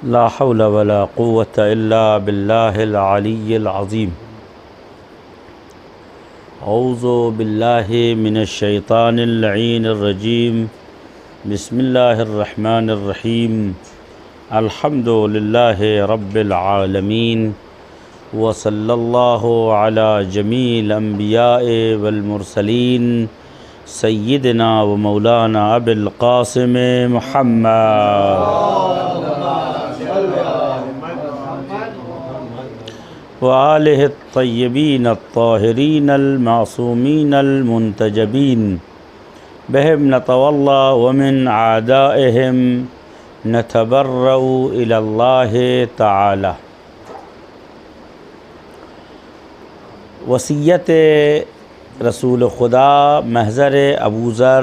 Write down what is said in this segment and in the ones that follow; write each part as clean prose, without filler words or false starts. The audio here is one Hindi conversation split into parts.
ला हौला वला कुव्वता इल्ला बिल्लाहिल अलिय्यिल अज़ीम। औज़ु बिल्लाहि मिनश शैतानिर लईनिर रजीम। बिस्मिल्लाहिर रहमानिर रहीम। अल्हम्दुलिल्लाहि रब्बिल आलमीन व सल्लल्लाहु अला जमील अंबियाए वल मुरसलीन सय्यिदना व मौलाना अबिल क़ासिम मुहम्मद व आलिहि तय्यबीन अत्ताहिरीन अल-मासूमीन अल-मुंतजबीन बिहिम नतवल्ला व मिन आदाइहिम नतबर्रउ इलल्लाहि तआला। वसीयत रसूल खुदा महज़र अबू ज़र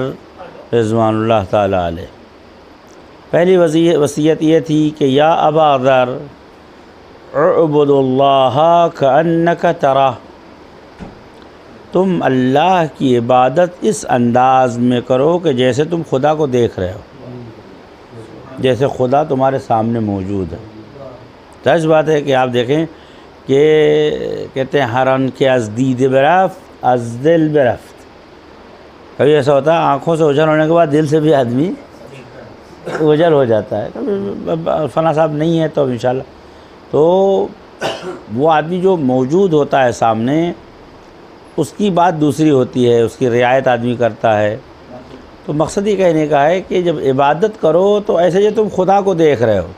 रिज़वानुल्लाह ताला अलैह। पहली वसीयत ये थी कि या अबा ज़र उअ्बुदुल्लाह कअन्नका तराह, तुम अल्लाह की इबादत इस अंदाज़ में करो कि जैसे तुम खुदा को देख रहे हो, जैसे खुदा तुम्हारे सामने मौजूद है। सच बात है कि आप देखें कि कहते हैं हरन के अज़दीद बरफ़ अज़दिल बरफ़्त। कभी ऐसा होता है आँखों से ओझल होने के बाद दिल से भी आदमी ओझल हो जाता है। कभी फना साहब नहीं है तो इंशाल्लाह, तो वो आदमी जो मौजूद होता है सामने, उसकी बात दूसरी होती है, उसकी रियायत आदमी करता है। तो मकसद ये कहने का है कि जब इबादत करो तो ऐसे जो तुम खुदा को देख रहे हो,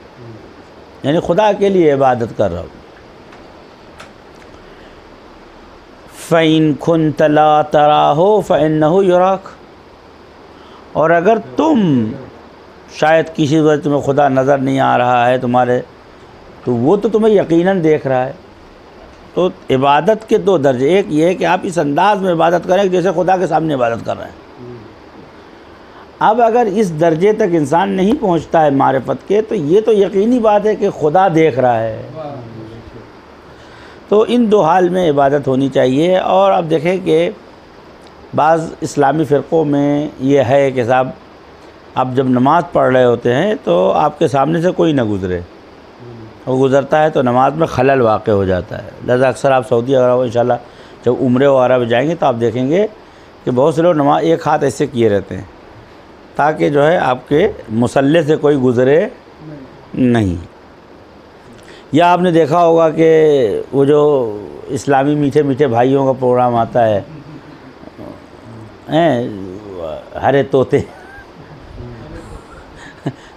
यानी खुदा के लिए इबादत कर रहे हो। फ़इन कुन्त ला तराहु फ़इन्नहु युराक, और अगर तुम शायद किसी वजह तुम्हें खुदा नज़र नहीं आ रहा है तुम्हारे, तो वो तो तुम्हें यकीनन देख रहा है। तो इबादत के दो दर्जे, एक ये है कि आप इस अंदाज़ में इबादत करें जैसे खुदा के सामने इबादत कर रहे हैं। अब अगर इस दर्जे तक इंसान नहीं पहुंचता है मारिफत के, तो ये तो यकीनी बात है कि खुदा देख रहा है। तो इन दो हाल में इबादत होनी चाहिए। और अब देखें कि बाज़ इस्लामी फ़िरक़ों में ये है कि साहब आप जब नमाज़ पढ़ रहे होते हैं तो आपके सामने से कोई ना गुज़रे, वो गुज़रता है तो नमाज में खलल वाक़ हो जाता है। लिहाजा अक्सर आप सऊदी अरब इंशाल्लाह जब उम्रे वगैरह में जाएंगे तो आप देखेंगे कि बहुत से लोग नमाज एक हाथ ऐसे किए रहते हैं ताकि जो है आपके मुसल्ले से कोई गुज़रे नहीं। या आपने देखा होगा कि वो जो इस्लामी मीठे मीठे भाइयों का प्रोग्राम आता है, हरे तोते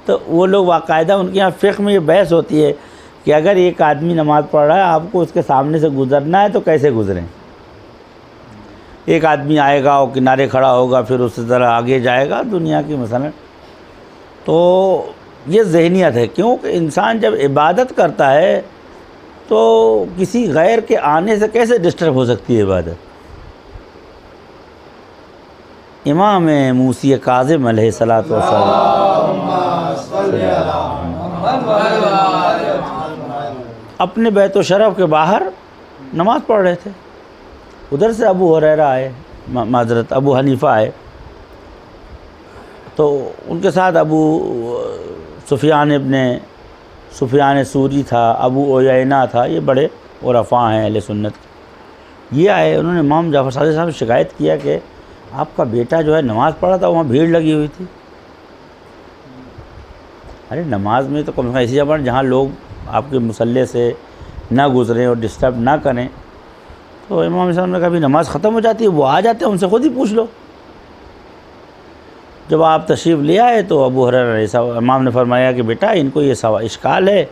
तो वो लोग बाकायदा उनके यहाँ फ़िक़्ह में ये बहस होती है कि अगर एक आदमी नमाज़ पढ़ रहा है, आपको उसके सामने से गुज़रना है तो कैसे गुज़रें। एक आदमी आएगा और किनारे खड़ा होगा, फिर उसी तरह आगे जाएगा दुनिया की मसलन। तो ये ज़हनियत है, क्योंकि इंसान जब इबादत करता है तो किसी गैर के आने से कैसे डिस्टर्ब हो सकती है इबादत। इमाम मूसी काज़िम अलैहिस्सलातु वस्सलाम अपने बैतो शरफ़ के बाहर नमाज़ पढ़ रहे थे। उधर से अबू हुरैरा आए, माज़रत अबू हनीफ़ा आए, तो उनके साथ अबू सुफियान सूरी था, अबू उयैना था, ये बड़े उरफ़ा हैं अहले सुन्नत के। ये आए, उन्होंने इमाम जाफ़र सादिक़ साहब से शिकायत किया कि आपका बेटा जो है नमाज़ पढ़ा था, वहाँ भीड़ लगी हुई थी। अरे नमाज में तो कम ऐसी जगह जहाँ लोग आपके मुसल्ले से ना गुज़रें और डिस्टर्ब ना करें। तो इमाम साहब ने कभी नमाज़ ख़त्म हो जाती है, वो आ जाते हैं, उनसे ख़ुद ही पूछ लो। जब आप तशरीफ़ ले आए तो अबू हुरैरा इमाम ने फरमाया कि बेटा इनको ये इश्काल है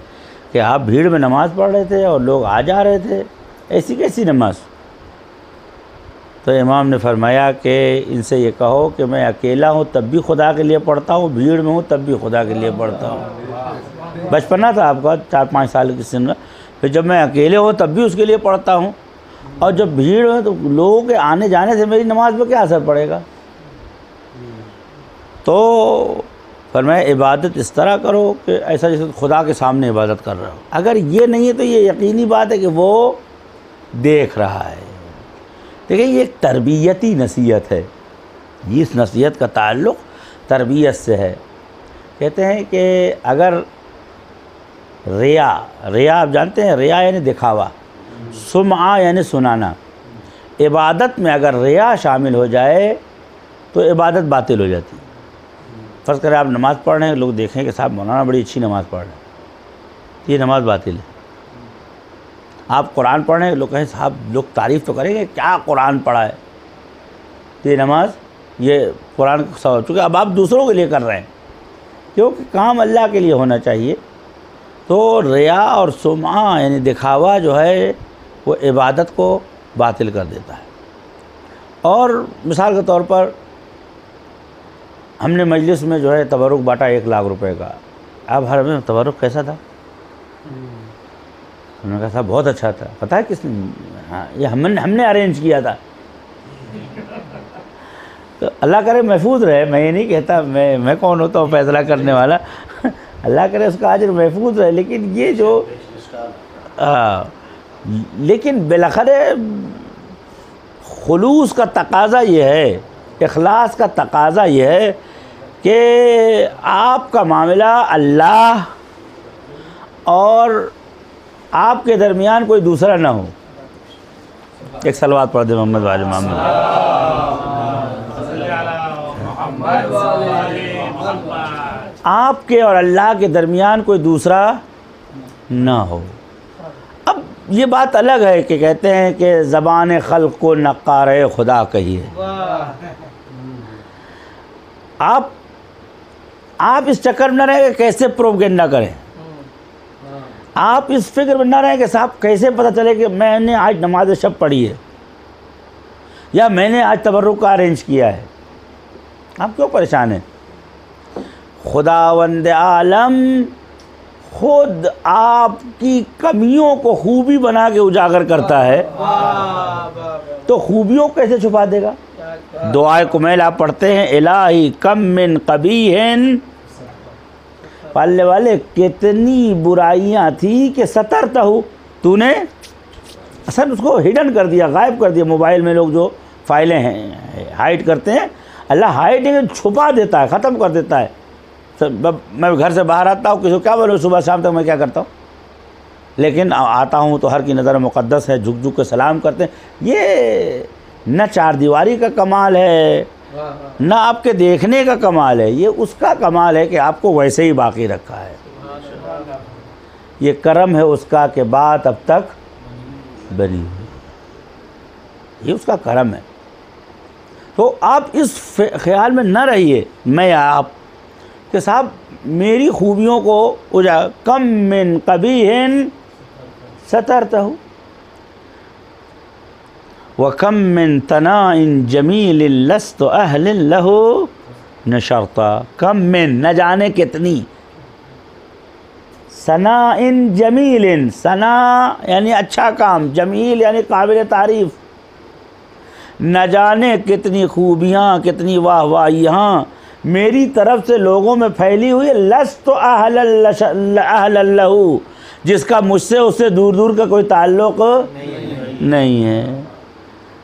कि आप भीड़ में नमाज़ पढ़ रहे थे और लोग आ जा रहे थे, ऐसी कैसी नमाज़। तो इमाम ने फरमाया कि इनसे ये कहो कि मैं अकेला हूँ तब भी खुदा के लिए पढ़ता हूँ, भीड़ में हूँ तब भी खुदा के लिए पढ़ता हूँ। बचपना था आपका 4-5 साल की सिन में, फिर जब मैं अकेले हूँ तब भी उसके लिए पढ़ता हूँ, और जब भीड़ में तो लोगों के आने जाने से मेरी नमाज पर क्या असर पड़ेगा। तो फरमाया इबादत इस तरह करो कि ऐसा जैसे खुदा के सामने इबादत कर रहे हो। अगर ये नहीं है तो ये यकीनी बात है कि वो देख रहा है। देखिए ये एक तरबियती नसीहत है, इस नसीहत का ताल्लुक़ तरबियत से है। कहते हैं कि अगर रिया, रिया आप जानते हैं, रिया यानी दिखावा, सुमा यानी सुनाना। इबादत में अगर रिया शामिल हो जाए तो इबादत बातिल हो जाती है। फ़र्ज़ करें आप नमाज़ पढ़ रहे हैं, लोग देखें कि साहब मौलाना बड़ी अच्छी नमाज़ पढ़ रहे हैं, ये नमाज़ बातिल है। आप कुरान पढ़ रहे हैं, लोग कहें साहब लोग तारीफ़ तो करेंगे क्या कुरान पढ़ा है, तो ये नमाज, ये कुरान का सवाब, चूँकि अब आप दूसरों के लिए कर रहे हैं, क्योंकि काम अल्लाह के लिए होना चाहिए। तो रिया और सुमा यानी दिखावा जो है वो इबादत को बातिल कर देता है। और मिसाल के तौर पर हमने मजलिस में जो है तबरुक बांटा 1 लाख रुपए का। अब हर में तबरुक कैसा था? उन्होंने कहा साहब बहुत अच्छा था। पता है किसने? हाँ, ये हमने अरेंज किया था। तो अल्लाह करे महफूज रहे, मैं ये नहीं कहता मैं कौन होता हूँ फैसला करने वाला अल्लाह करे उसका अजर महफूज रहे। लेकिन ये जो लेकिन बिलखरे खुलूस का तकाज़ा ये है, इखलास का तकाज़ा ये है कि आपका मामला अल्लाह और आपके दरमियान कोई दूसरा ना हो। एक सलवात पढ़ दे मोहम्मद वाले मोहम्मद। आपके और अल्लाह के दरमियान कोई दूसरा ना हो। अब ये बात अलग है कि कहते हैं कि ज़बान खल्क़ को नक़्क़ार खुदा कहिए। आप इस चक्कर में न रहें कि कैसे प्रोपेगेंडा करें। आप इस फिक्र में न रहें कि साहब कैसे पता चले कि मैंने आज नमाज शब पढ़ी है या मैंने आज तबर्रुक का अरेंज किया है। आप क्यों परेशान हैं? खुदावंद आलम खुद आपकी कमियों को खूबी बना के उजागर करता है, तो खूबियों कैसे छुपा देगा? दुआए कुमैल आप पढ़ते हैं, इलाही कम मिन कबीहिन, पालने वाले कितनी बुराइयां थी कि सतरता हूँ, तूने असल उसको हिडन कर दिया, गायब कर दिया। मोबाइल में लोग जो फाइलें हैं हाइड करते हैं, अल्लाह हाइड छुपा देता है, ख़त्म कर देता है। मैं घर से बाहर आता हूँ, किसी को क्या बोलूँ, सुबह शाम तक मैं क्या करता हूँ, लेकिन आता हूँ तो हर की नज़र मुक़द्दस है, झुक झुक के सलाम करते हैं। ये न चार दीवारी का कमाल है, न आपके देखने का कमाल है, ये उसका कमाल है कि आपको वैसे ही बाकी रखा है। ये करम है उसका कि बात अब तक बनी हुई, ये उसका करम है। तो आप इस ख्याल में न रहिए मैं आप कि साहब मेरी खूबियों को उजा कम मिन कबीहिन सतरतहु व कम मिन तनाइन जमील लस्तु अहलिन लहु नशरता। कम मिन न जाने कितनी, सनाइन जमीलिन, सना यानी अच्छा काम, जमील यानी काबिल तारीफ़, न जाने कितनी खूबियाँ, कितनी वाह वाह यहाँ मेरी तरफ से लोगों में फैली हुई। लस्तु अहलन लहु, जिसका मुझसे उससे दूर दूर का कोई ताल्लुक़ नहीं है।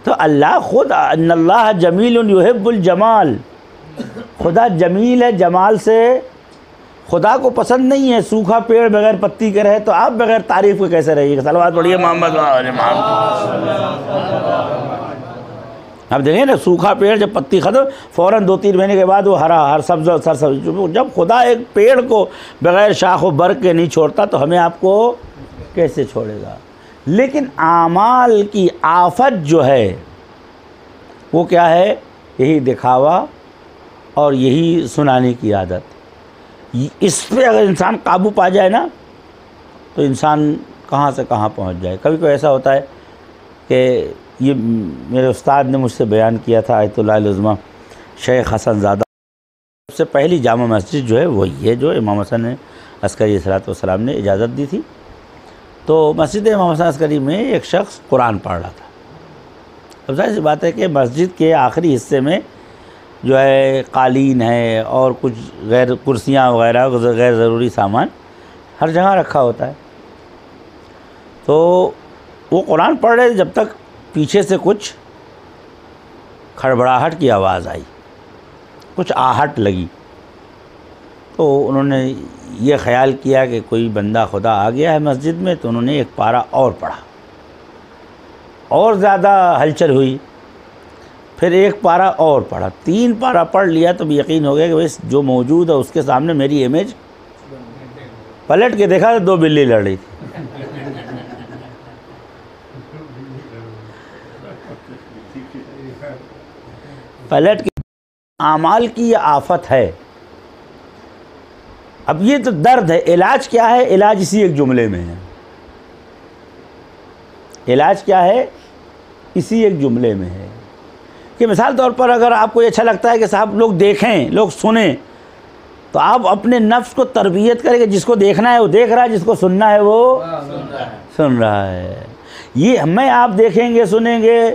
तो अल्लाह खुद, अन्नल्लाह जमीलुन युहिब्बुल जमाल, खुदा जमील है, जमाल से खुदा को पसंद नहीं है सूखा पेड़ बगैर पत्ती के रहे, तो आप बगैर तारीफ़ के कैसे रहिएगा? सलवात पढ़िए मोहम्मद। आप देखें ना, सूखा पेड़ जब पत्ती ख़त्म, फ़ौरन 2-3 महीने के बाद वो हरा हर सब्ज़ सरसब्ज़। जब खुदा एक पेड़ को बग़ैर शाख व बर्क के नहीं छोड़ता तो हमें आपको कैसे छोड़ेगा? लेकिन आमाल की आफत जो है वो क्या है? यही दिखावा और यही सुनाने की आदत। इस पर अगर इंसान काबू पा जाए ना, तो इंसान कहाँ से कहाँ पहुँच जाए। कभी कभी ऐसा होता है कि ये मेरे उस्ताद ने मुझसे बयान किया था, आयतुल्लाह उज़्मा शेख हसन ज़ादा। सबसे पहली जामा मस्जिद जो है वही है जो इमाम हसन अस्करी अलैहिस्सलाम ने इजाज़त दी थी। तो मस्जिद इमाम हसन अस्करी में एक शख्स कुरान पढ़ रहा था। अब जाहिर सी बात है कि मस्जिद के आखिरी हिस्से में जो है कालीन है और कुछ गैर कुर्सियाँ वगैरह गैर ज़रूरी सामान हर जगह रखा होता है। तो वो कुरान पढ़ रहे थे, जब तक पीछे से कुछ खड़बड़ाहट की आवाज़ आई, कुछ आहट लगी। तो उन्होंने ये ख्याल किया कि कोई बंदा खुदा आ गया है मस्जिद में, तो उन्होंने एक पारा और पढ़ा, और ज़्यादा हलचल हुई। फिर एक पारा और पढ़ा, 3 पारा पढ़ लिया तो भी यकीन हो गया कि भाई जो मौजूद है उसके सामने मेरी इमेज। पलट के देखा तो 2 बिल्ली लड़ रही थी। पलट के आमाल की ये आफत है। अब ये तो दर्द है, इलाज क्या है? इलाज इसी एक जुमले में है। इलाज क्या है? इसी एक जुमले में है कि मिसाल तौर पर अगर आपको ये अच्छा लगता है कि साहब लोग देखें, लोग सुने, तो आप अपने नफ्स को तरबियत करें कि जिसको देखना है वो देख रहा है, जिसको सुनना है वो सुन रहा है। ये हमें आप देखेंगे सुनेंगे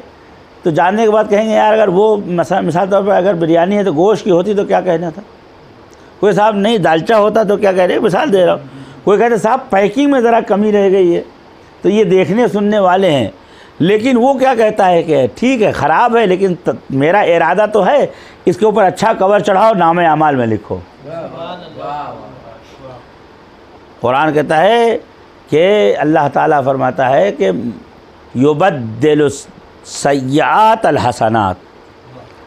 तो जानने के बाद कहेंगे यार अगर वो मिसाल तौर पर अगर बिरयानी है तो गोश्त की होती तो क्या कहना था। कोई साहब नहीं दालचा होता तो क्या कह रहे, मिसाल दे रहा हूँ। कोई कहते साहब पैकिंग में ज़रा कमी रह गई है। तो ये देखने सुनने वाले हैं, लेकिन वो क्या कहता है कि ठीक है ख़राब है लेकिन मेरा इरादा तो है इसके ऊपर अच्छा कवर चढ़ाओ, नाम अमाल में लिखो। कुरान कहता है कि अल्लाह ताला फरमाता है कि युबद्दिलु सय्यात अल हसनात।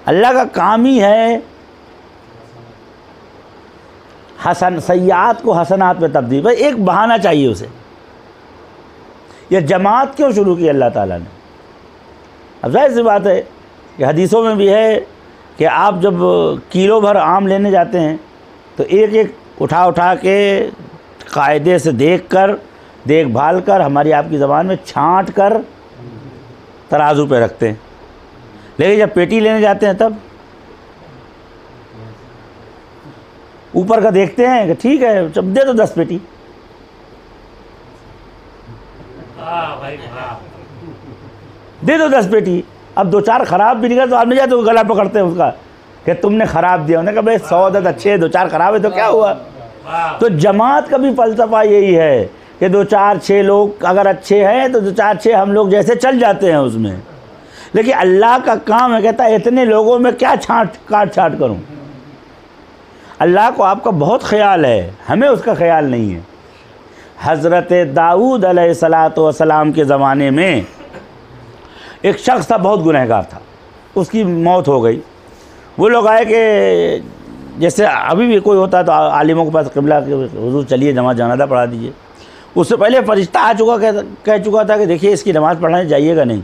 अल्लाह का काम ही है हसन सय्यात को हसनात में तब्दील। भाई एक बहाना चाहिए उसे। यह जमात क्यों शुरू की अल्लाह ताला ने? अब जाहिर सी बात है कि हदीसों में भी है कि आप जब किलो भर आम लेने जाते हैं तो एक एक उठा उठा के कायदे से देखभाल कर हमारी आपकी ज़बान में छांट कर तराजू पे रखते हैं। लेकिन जब पेटी लेने जाते हैं तब ऊपर का देखते हैं कि ठीक है जब दे दो 10 पेटी। दे दो 10 पेटी। अब 2-4 ख़राब भी निकले तो आप नहीं जाते तो गला पकड़ते हैं उसका कि तुमने ख़राब दिया। उन्होंने कहा भाई 100 अच्छे 2-4 ख़राब है तो क्या हुआ। तो जमात का भी फ़लसफ़ा यही है कि 2-4-6 लोग अगर अच्छे हैं तो 2-4-6 हम लोग जैसे चल जाते हैं उसमें। लेकिन अल्लाह का काम है, कहता है इतने लोगों में क्या काट छाट करूं। अल्लाह को आपका बहुत ख्याल है, हमें उसका ख्याल नहीं है। हज़रत दाऊद अलैहिस्सलाम के ज़माने में एक शख्स था, बहुत गुनहगार था, उसकी मौत हो गई। वो लोग आए कि जैसे अभी भी कोई होता है तो आलिमों के पास क़िबला के हुज़ूर चलिए नमाज़ जनाज़ा पढ़ा दीजिए। उससे पहले फरिश्ता आ चुका कह चुका था कि देखिए इसकी नमाज़ पढ़ाने जाइएगा नहीं,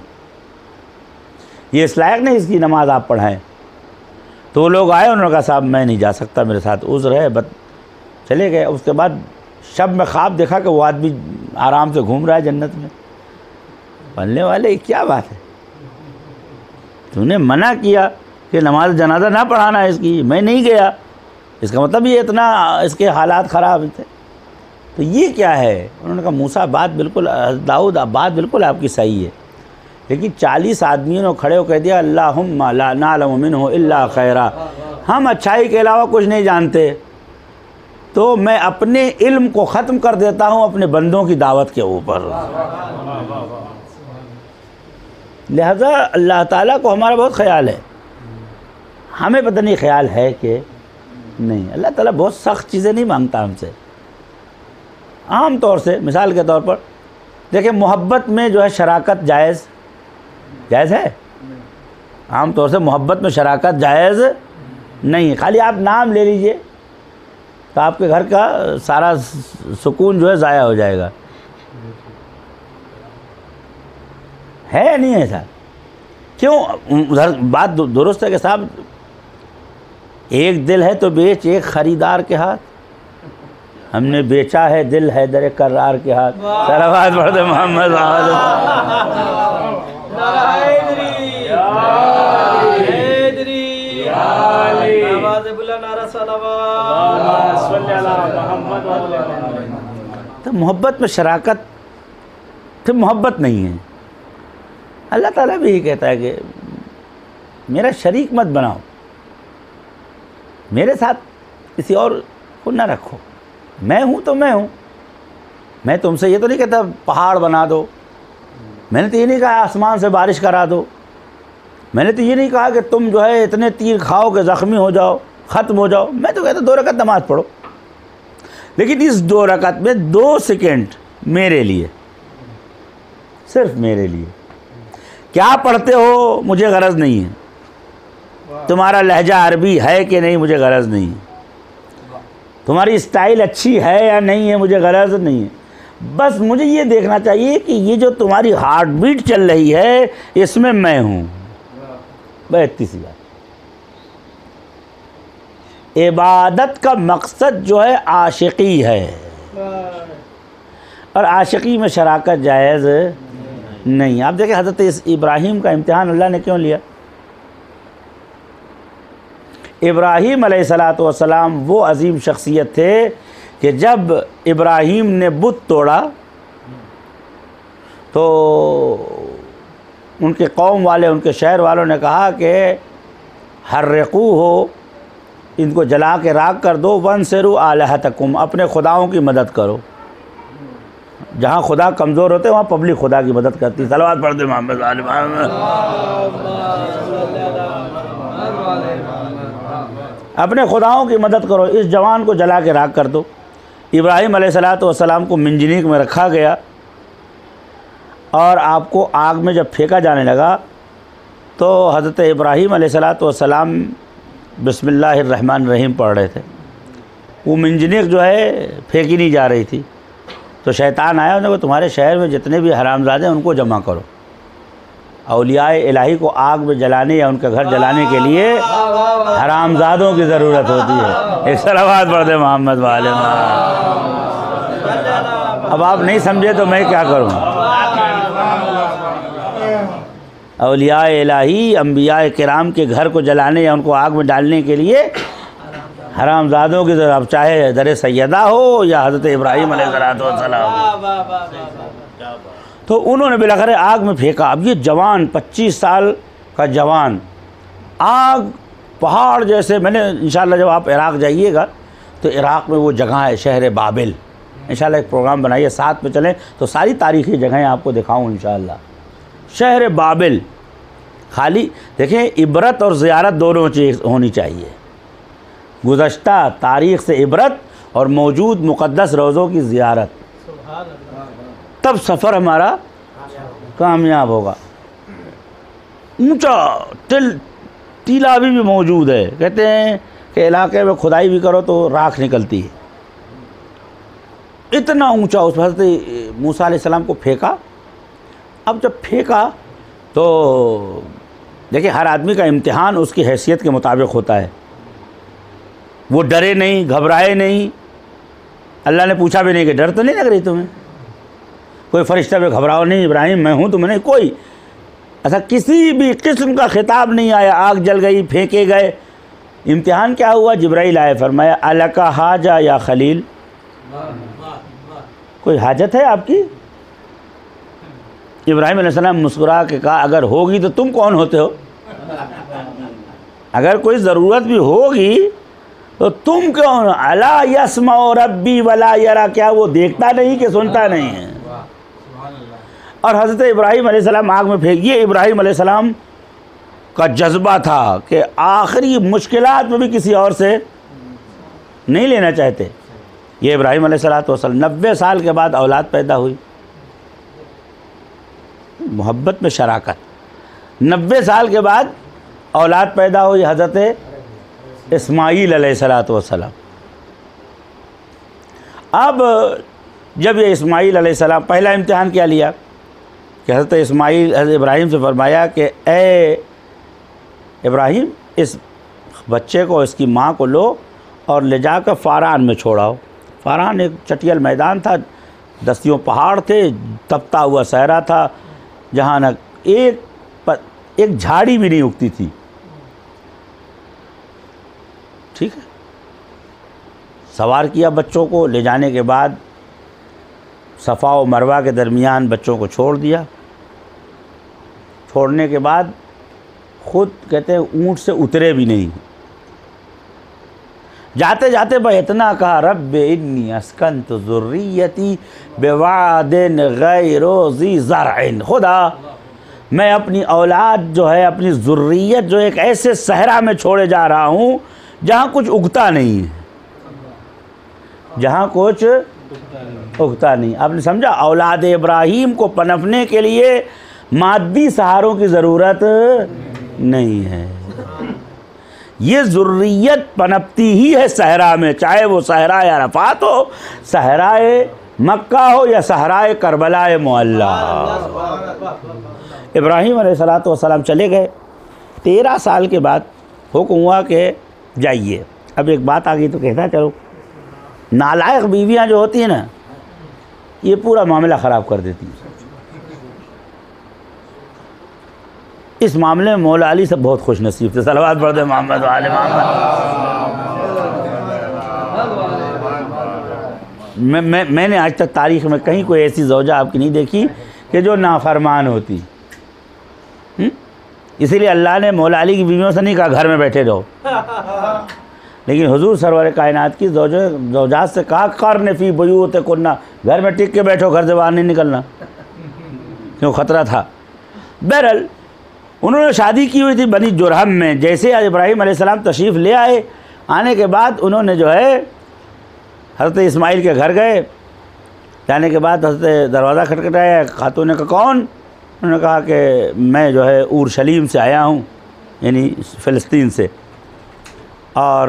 ये इस लायक नहीं इसकी नमाज़ आप पढ़ाएं। तो वो लोग आए, उन्होंने कहा साहब मैं नहीं जा सकता, मेरे साथ उज़्र है, बट चले गए। उसके बाद शब में ख्वाब देखा कि वो आदमी आराम से घूम रहा है जन्नत में। पढ़ने वाले क्या बात है, तूने मना किया कि नमाज जनाजा ना पढ़ाना है इसकी, मैं नहीं गया, इसका मतलब ये इतना इसके हालात ख़राब थे। तो ये क्या है? उन्होंने कहा मूसा बात बिल्कुल, दाऊद बात बिल्कुल आपकी सही है, लेकिन 40 आदमियों ने खड़े होकर कह दिया अल्लाहुम्मा ला नअलमु मिन्हु इल्ला खैरा, हम अच्छाई के अलावा कुछ नहीं जानते, तो मैं अपने इल्म को ख़त्म कर देता हूँ अपने बंदों की दावत के ऊपर। लिहाजा अल्लाह ताला को हमारा बहुत ख्याल है, हमें पता नहीं ख्याल है कि नहीं। अल्लाह ताला बहुत सख्त चीज़ें नहीं मांगता हमसे। आम तौर से मिसाल के तौर पर देखिए, मोहब्बत में जो है शराकत जायज़ है। आम तौर से मोहब्बत में शराकत जायज़ नहीं है। खाली आप नाम ले लीजिए तो आपके घर का सारा सुकून जो है ज़ाया हो जाएगा। है या नहीं है ऐसा? क्यों? उधर बात दुरुस्त है कि साहब एक दिल है तो बेच एक ख़रीदार के हाथ, हमने बेचा है दिल हैदर करार के हाथ। सलावत पढ़ते मोहम्मद। तो मोहब्बत में शराकत फिर मोहब्बत नहीं है। अल्लाह ताला भी यही कहता है कि मेरा शरीक मत बनाओ, मेरे साथ किसी और को ना रखो, मैं हूँ तो मैं हूँ। मैं तुमसे ये तो नहीं कहता पहाड़ बना दो, मैंने तो ये नहीं कहा आसमान से बारिश करा दो, मैंने तो ये नहीं कहा कि तुम जो है इतने तीर खाओ कि ज़ख्मी हो जाओ, ख़त्म हो जाओ। मैं तो कहता 2 रकात नमाज़ पढ़ो, लेकिन इस 2 रकात में 2 सेकंड मेरे लिए, सिर्फ मेरे लिए। क्या पढ़ते हो मुझे गरज नहीं है, तुम्हारा लहजा अरबी है कि नहीं मुझे गरज नहीं है, तुम्हारी स्टाइल अच्छी है या नहीं है मुझे गरज नहीं है। बस मुझे ये देखना चाहिए कि ये जो तुम्हारी हार्ट बीट चल रही है इसमें मैं हूँ। बस इतनी सी बात। इबादत का मकसद जो है आशिकी है, और आशिकी में शराकत जायज़ नहीं। आप देखें हज़रत इब्राहीम का इम्तिहान अल्लाह ने क्यों लिया। इब्राहीम अलैहिस्सलातु वस्सलाम वो अजीम शख्सियत थे कि जब इब्राहीम ने बुत तोड़ा तो उनके कौम वाले, उनके शहर वालों ने कहा कि हर्रिकू हो, इनको जला के राख कर दो, वंसरू आलहतकुम, अपने खुदाओं की मदद करो। जहाँ खुदा कमज़ोर होते वहाँ पब्लिक खुदा की मदद करती। सलावत पढ़ दे मोहम्मद वाले मोहम्मद। अपने खुदाओं की मदद करो, इस जवान को जला के राख कर दो। इब्राहीम अलैहिस्सलातु वस्सलाम को मिंजनीक में रखा गया और आपको आग में जब फेंका जाने लगा तो हज़रत इब्राहीम अलैहिस्सलातु वस्सलाम बिस्मिल्लाहिर्रहमानिर्रहीम पढ़ रहे थे। वो मिंजनीक जो है फेंकी नहीं जा रही थी, तो शैतान आया, उन्होंने कहा तुम्हारे शहर में जितने भी हरामजादे हैं उनको जमा करो। औलियाए इलाही को आग में जलाने या उनका घर जलाने के लिए हरामजादों की ज़रूरत होती है। एक सलावत पढ़ दे मोहम्मद वाले। अब आप नहीं समझे तो मैं क्या करूं। औलियाए इलाही अंबियाए किराम के घर को जलाने या उनको आग में डालने के लिए हरामजादों की ज़रूरत, अब चाहे दर सैयदा हो या हज़रत इब्राहीम अलैहिस्सलाम। तो उन्होंने बिलाखिर आग में फेंका। अब ये जवान 25 साल का जवान, आग पहाड़ जैसे। मैंने इंशाल्लाह जब आप इराक़ जाइएगा तो इराक़ में वो जगह है शहर बाबिल, इंशाल्लाह एक प्रोग्राम बनाइए, साथ में चलें तो सारी तारीख़ी जगहें आपको दिखाऊँ इंशाल्लाह। शहर बाबिल, खाली देखें, इबरत और ज़ियारत दोनों चीज़ होनी चाहिए। गुज़श्ता तारीख़ से इबरत और मौजूद मुक़द्दस रोज़ों की ज़ियारत, तब सफ़र हमारा कामयाब होगा। ऊंचा टीला अभी भी मौजूद है। कहते हैं कि इलाके में खुदाई भी करो तो राख निकलती है, इतना ऊंचा। उस हज़रत मूसा अलैहिस्सलाम को फेंका। अब जब फेंका तो देखिए हर आदमी का इम्तिहान उसकी हैसियत के मुताबिक होता है। वो डरे नहीं, घबराए नहीं। अल्लाह ने पूछा भी नहीं कि डर तो नहीं लग रही तुम्हें, कोई फरिश्ता पे घबराओ नहीं इब्राहिम मैं हूँ तुम्हें नहीं, कोई ऐसा किसी भी किस्म का खिताब नहीं आया। आग जल गई, फेंके गए। इम्तिहान क्या हुआ, जिब्राइल आए, फरमाया अलका हाजा या खलील, कोई हाजत है आपकी। इब्राहिम अलैहिस्सलाम मुस्कुरा के कहा अगर होगी तो तुम कौन होते हो, अगर कोई ज़रूरत भी होगी तो तुम कौन। अला यस्मा रब्बी वला यरा, क्या वो देखता नहीं कि सुनता नहीं है। और हज़रत इब्राहिम अलैहिस्सलाम आग में फेंक। ये इब्राहिम अलैहिस्सलाम का जज्बा था कि आखिरी मुश्किलात में भी किसी और से नहीं लेना चाहते। ये इब्राहिम अलैहिस्सलाम 90 साल के बाद औलाद पैदा हुई, मोहब्बत में शराकत। 90 साल के बाद औलाद पैदा हुई हज़रत इस्माईल अलैहिस्सलाम। अब जब ये इस्माईल अलैहिस्सलाम, पहला इम्तिहान क्या लिया कि हज़रत इस्माईल इब्राहिम से फरमाया कि ए इब्राहिम, इस बच्चे को, इसकी माँ को लो और ले जाकर फ़ारान में छोड़ाओ। फ़ारान एक चटियल मैदान था, दस्तियों पहाड़ थे, तपता हुआ सहरा था, जहाँ न एक झाड़ी भी नहीं उगती थी। ठीक है, सवार किया बच्चों को, ले जाने के बाद सफ़ा और मरवा के दरमियान बच्चों को छोड़ दिया। छोड़ने के बाद खुद कहते हैं ऊँट से उतरे भी नहीं। जाते जाते वह इतना कहा रब्बे इन्नी अस्कन्तु ज़ुर्रियती बिवादिन गैरि ज़ी ज़रअन, खुदा मैं अपनी औलाद जो है, अपनी ज़ुर्रियत जो एक ऐसे सहरा में छोड़े जा रहा हूँ जहाँ कुछ उगता नहीं है। जहाँ कुछ उगता नहीं। आपने समझा, औलाद इब्राहीम को पनपने के लिए मादी सहारों की ज़रूरत नहीं है। ये ज़ुर्रियत पनपती ही है सहरा में, चाहे वो सहराए अरफात हो, सहराए मक्का हो या सहराए करबलाए मुअल्ला। इब्राहीम अलैहिस्सलातु वस्सलाम चले गए। 13 साल के बाद हुक्म हुआ कि जाइए। अब एक बात आ गई तो कहता चलो, नालायक बीवियां जो होती हैं ना, ये पूरा मामला ख़राब कर देती हैं। इस मामले में मौला अली सब बहुत खुश नसीब थे। सलवात पढ़ दे मोहम्मद वाले मोहम्मद। मैंने आज तक तारीख़ में कहीं कोई ऐसी ज़ौजा आपकी नहीं देखी कि जो नाफरमान होती। इसीलिए अल्लाह ने मौला अली की बीवियों से नहीं कहा घर में बैठे रहो, लेकिन हुजूर सरवर कायनात की ज़ौजात से कहा कर्न फ़ी बुयूतिकुन्ना, घर में टिक के बैठो, घर से बाहर नहीं निकलना, क्यों ख़तरा था। बहरहाल उन्होंने शादी की हुई थी बनी जुरहम में। जैसे आज इब्राहीम अलैहिस्सलाम तशरीफ़ ले आए, आने के बाद उन्होंने जो है हज़रत इस्माइल के घर गए। जाने के बाद हज़रत दरवाज़ा खटखटाया, खातून ने कहा कौन? उन्होंने कहा कि मैं जो है उर्शलीम से आया हूँ, यानी फ़लस्तीन से। और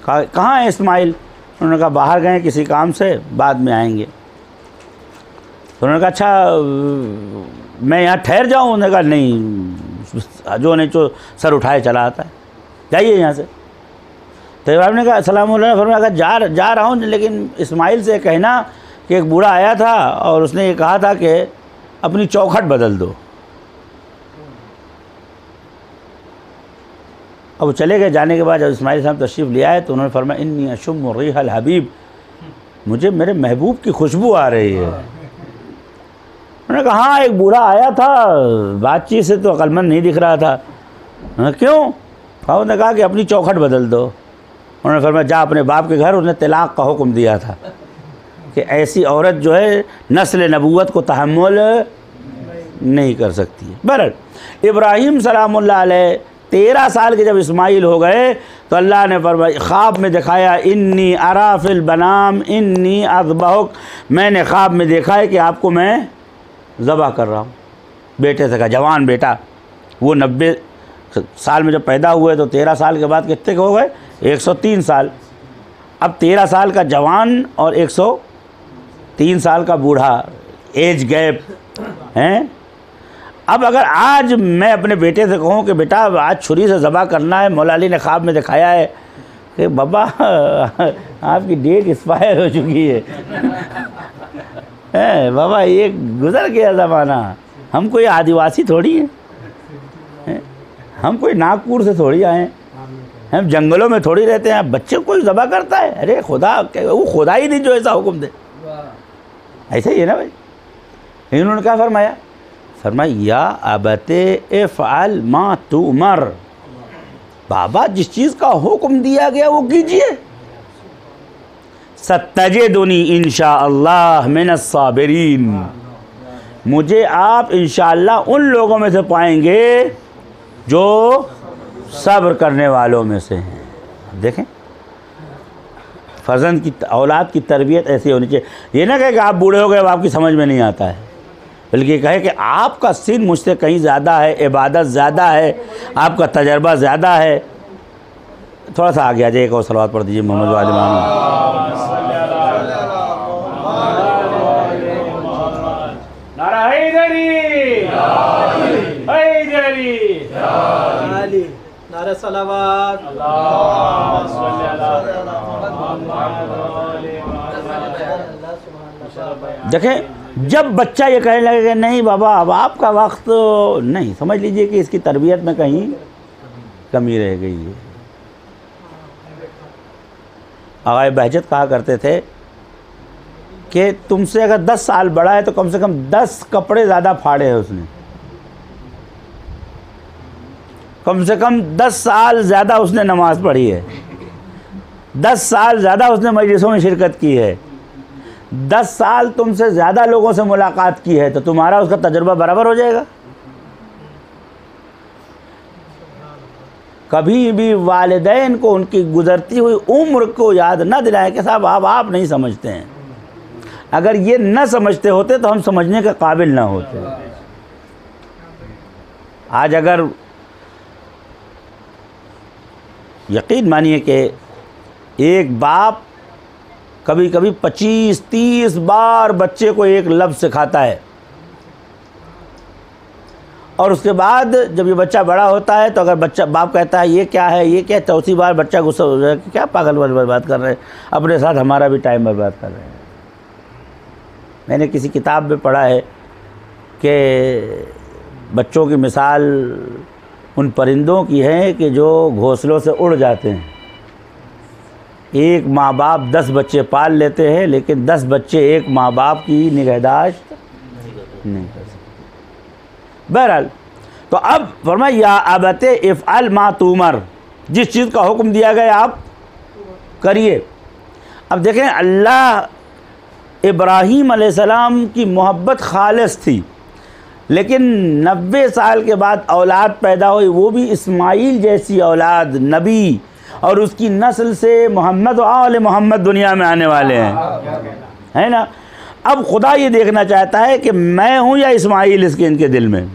कहाँ है इस्माइल? उन्होंने कहा बाहर गए किसी काम से, बाद में आएंगे। तो उन्होंने कहा अच्छा मैं यहाँ ठहर जाऊँ? उन्होंने कहा नहीं, जो नहीं जो सर उठाए चला आता है, जाइए यहाँ से। तो इब्राहीम ने कहा सलाम अलैकुम, फरमाया जा रहा हूँ, लेकिन इस्माइल से कहना कि एक बूढ़ा आया था और उसने ये कहा था कि अपनी चौखट बदल दो। अब वो चले गए। जाने के बाद जब इस्माइल साहब तशरीफ़ ले आए तो उन्होंने फरमाया इन्नी अशुम्मु रिहल हबीब, मुझे मेरे महबूब की खुशबू आ रही है। उन्होंने कहा हाँ एक बूढ़ा आया था, बातचीत से तो अक्लमंद नहीं दिख रहा था। क्यों? उन्होंने कहा कि अपनी चौखट बदल दो। उन्होंने फरमाया जा अपने बाप के घर, उसने तलाक़ का हुक्म दिया था कि ऐसी औरत जो है नस्ल नबूवत को तहम्मुल नहीं कर सकती है। बहरहाल इब्राहीम सलामुल्लाह अलैह 13 साल के जब इस्माइल हो गए तो अल्लाह ने फरमाया ख्वाब में दिखाया इन्नी अरा फिल बनाम इन्नी अज़बहुक, मैंने ख्वाब में देखा है कि आपको मैं ज़बह कर रहा हूँ। बेटे से कहा, जवान बेटा, वो 90 साल में जब पैदा हुए तो 13 साल के बाद कितने के हो गए? 103 साल। अब 13 साल का जवान और 103 साल का बूढ़ा, एज गैप हैं। अब अगर आज मैं अपने बेटे से कहूँ कि बेटा आज छुरी से ज़बह करना है, मौला अली ने ख्वाब में दिखाया है कि बाबा आपकी डेट एक्सपायर हो चुकी है बाबा, ये गुज़र गया ज़माना, हम कोई आदिवासी थोड़ी हैं, हम कोई नागपुर से थोड़ी आए हैं, हम जंगलों में थोड़ी रहते हैं। बच्चे को कोई ज़बह करता है? अरे खुदा, वो खुदा ही नहीं जो ऐसा हुक्म दे। ऐसा ही है ना भाई। लेकिन उन्होंने क्या फरमाया? फरमाया या अबते इफ़अल मा तुमर, बाबा जिस चीज़ का हुक्म दिया गया वो कीजिए। सत्तजिदुनी इंशाअल्लाह मिनस साबिरीन, मुझे आप इंशाअल्लाह उन लोगों में से पाएंगे जो सब्र करने वालों में से हैं। देखें फ़र्जंद की औलाद की तरबियत ऐसी होनी चाहिए। ये ना कहे कि आप बूढ़े हो गए अब आपकी समझ में नहीं आता है, बल्कि कहे कि आपका सिन मुझसे कहीं ज़्यादा है, इबादत ज़्यादा है, आपका तजर्बा ज़्यादा है। थोड़ा सा आगे आ जाइए, एक और सलवात पढ़ दीजिए मोहम्मद वाले मोहम्मद। नारा हैदरी, हैदरी, नारा सलावत, देखें जब बच्चा ये कहने लगे कि नहीं बाबा अब आपका वक्त नहीं, समझ लीजिए कि इसकी तरबियत में कहीं कमी रह गई है। आग़ाए बहजत कहा करते थे कि तुमसे अगर 10 साल बड़ा है तो कम से कम 10 कपड़े ज़्यादा फाड़े हैं उसने, कम से कम 10 साल ज़्यादा उसने नमाज़ पढ़ी है, 10 साल ज़्यादा उसने मजलिसों में शिरकत की है, 10 साल तुमसे ज़्यादा लोगों से मुलाकात की है, तो तुम्हारा उसका तजुर्बा बराबर हो जाएगा। कभी भी वालिदैन को उनकी गुज़रती हुई उम्र को याद न दिलाएं कि साहब आप नहीं समझते हैं। अगर ये न समझते होते तो हम समझने के काबिल ना होते। आज अगर यकीन मानिए कि एक बाप कभी कभी 25-30 बार बच्चे को एक लफ्ज़ सिखाता है, और उसके बाद जब ये बच्चा बड़ा होता है तो अगर बच्चा बाप कहता है ये क्या है, ये क्या, चौथी बार बच्चा गुस्सा हो जाए कि क्या पागल बर्बाद कर रहे हैं, अपने साथ हमारा भी टाइम बर्बाद कर रहे हैं। मैंने किसी किताब में पढ़ा है कि बच्चों की मिसाल उन परिंदों की है कि जो घोंसलों से उड़ जाते हैं। एक माँ बाप 10 बच्चे पाल लेते हैं, लेकिन 10 बच्चे एक माँ बाप की निगहदाश्त नहीं कर सकते। बहरहाल, तो अब फरमाया या अबते इफ़अल मा तुमर, जिस चीज़ का हुक्म दिया गया आप करिए। अब देखें, अल्लाह इब्राहीम अलैहिस्सलाम की मोहब्बत खालिस थी, लेकिन 90 साल के बाद औलाद पैदा हुई, वो भी इस्माइल जैसी औलाद, नबी, और उसकी नस्ल से मोहम्मद और आले मोहम्मद दुनिया में आने वाले हैं, है ना। अब खुदा ये देखना चाहता है कि मैं हूँ या इस्माइल इसके इनके दिल में।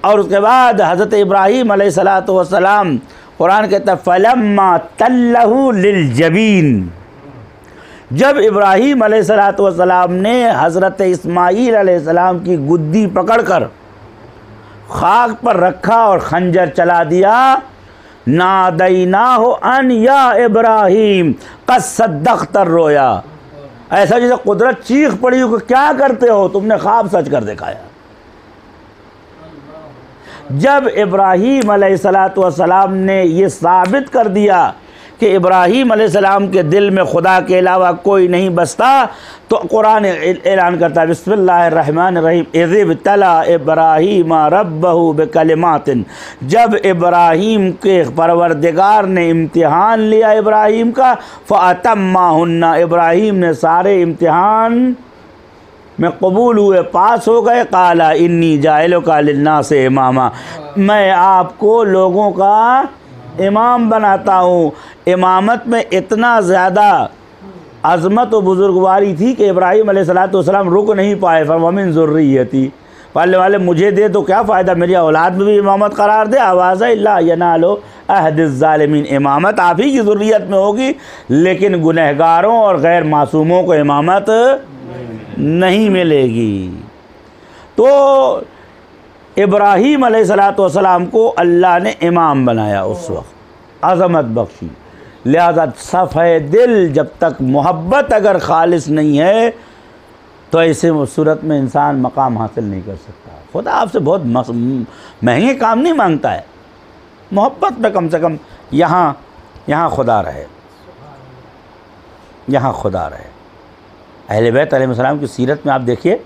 और उसके बाद हज़रत इब्राहीम अलैहिस्सलातु वस्सलाम, कुरान कहता है फलम्मा तल्लहु लिलजबीन, जब इब्राहीम अलैहिस्सलातु वस्सलाम ने हज़रत इस्माइल अलैहिस्सलाम की गुद्दी पकड़कर खाक पर रखा और खंजर चला दिया, नादैनाहु अन या इब्राहीम क़द सद्दक़्ता रोया, ऐसा जैसे कुदरत चीख पड़ी हो कि क्या करते हो, तुमने ख्वाब सच कर दिखाया। जब इब्राहीम अलैहिस्सलातु वस्सलाम ने ये साबित कर दिया कि इब्राहीम अलैहिस्सलाम के दिल में खुदा के अलावा कोई नहीं बसता, तो कुरान ऐलान करता है बिस्मिल्लाहिर्रहमानिर्रहीम इज़ तला इब्राहीम रब्बहु बिकलिमातिन, जब इब्राहीम के परवरदिगार ने इम्तिहान लिया इब्राहीम का, फ़अतम्माहुन्ना, इब्राहीम ने सारे इम्तिहान में कबूल हुए, पास हो गए। काला इन्नी जाइलुका लिन्नास इमामा, मैं आपको लोगों का इमाम बनाता हूँ। इमामत में इतना ज़्यादा अज़मत और बुज़ुर्गवारी थी कि इब्राहीम अलैहिस्सलाम रुक नहीं पाए। फमिन ज़ुर्रियती, पालने वाले मुझे दे तो क्या फ़ायदा, मेरी औलाद में भी इमामत करार दे। आवाज़ इल्ला यनालो अहदिज़ ज़ालिमीन, इमामत आप ही की ज़ुर्रियत में होगी, लेकिन गुनहगारों और गैर मासूमों को इमामत नहीं मिलेगी। तो इब्राहीम अलैहिस्सलातु वस्सलाम को अल्लाह ने इमाम बनाया, उस वक्त अज़मत बख्शी। लिहाजा सफ़े दिल, जब तक मोहब्बत अगर खालिस नहीं है तो ऐसे सूरत में इंसान मकाम हासिल नहीं कर सकता। खुदा आपसे बहुत महंगे काम नहीं मांगता है, मोहब्बत में कम से कम यहाँ खुदा रहे, यहाँ खुदा रहे। अहले बैत अलैहिस्सलाम की सीरत में आप देखिए,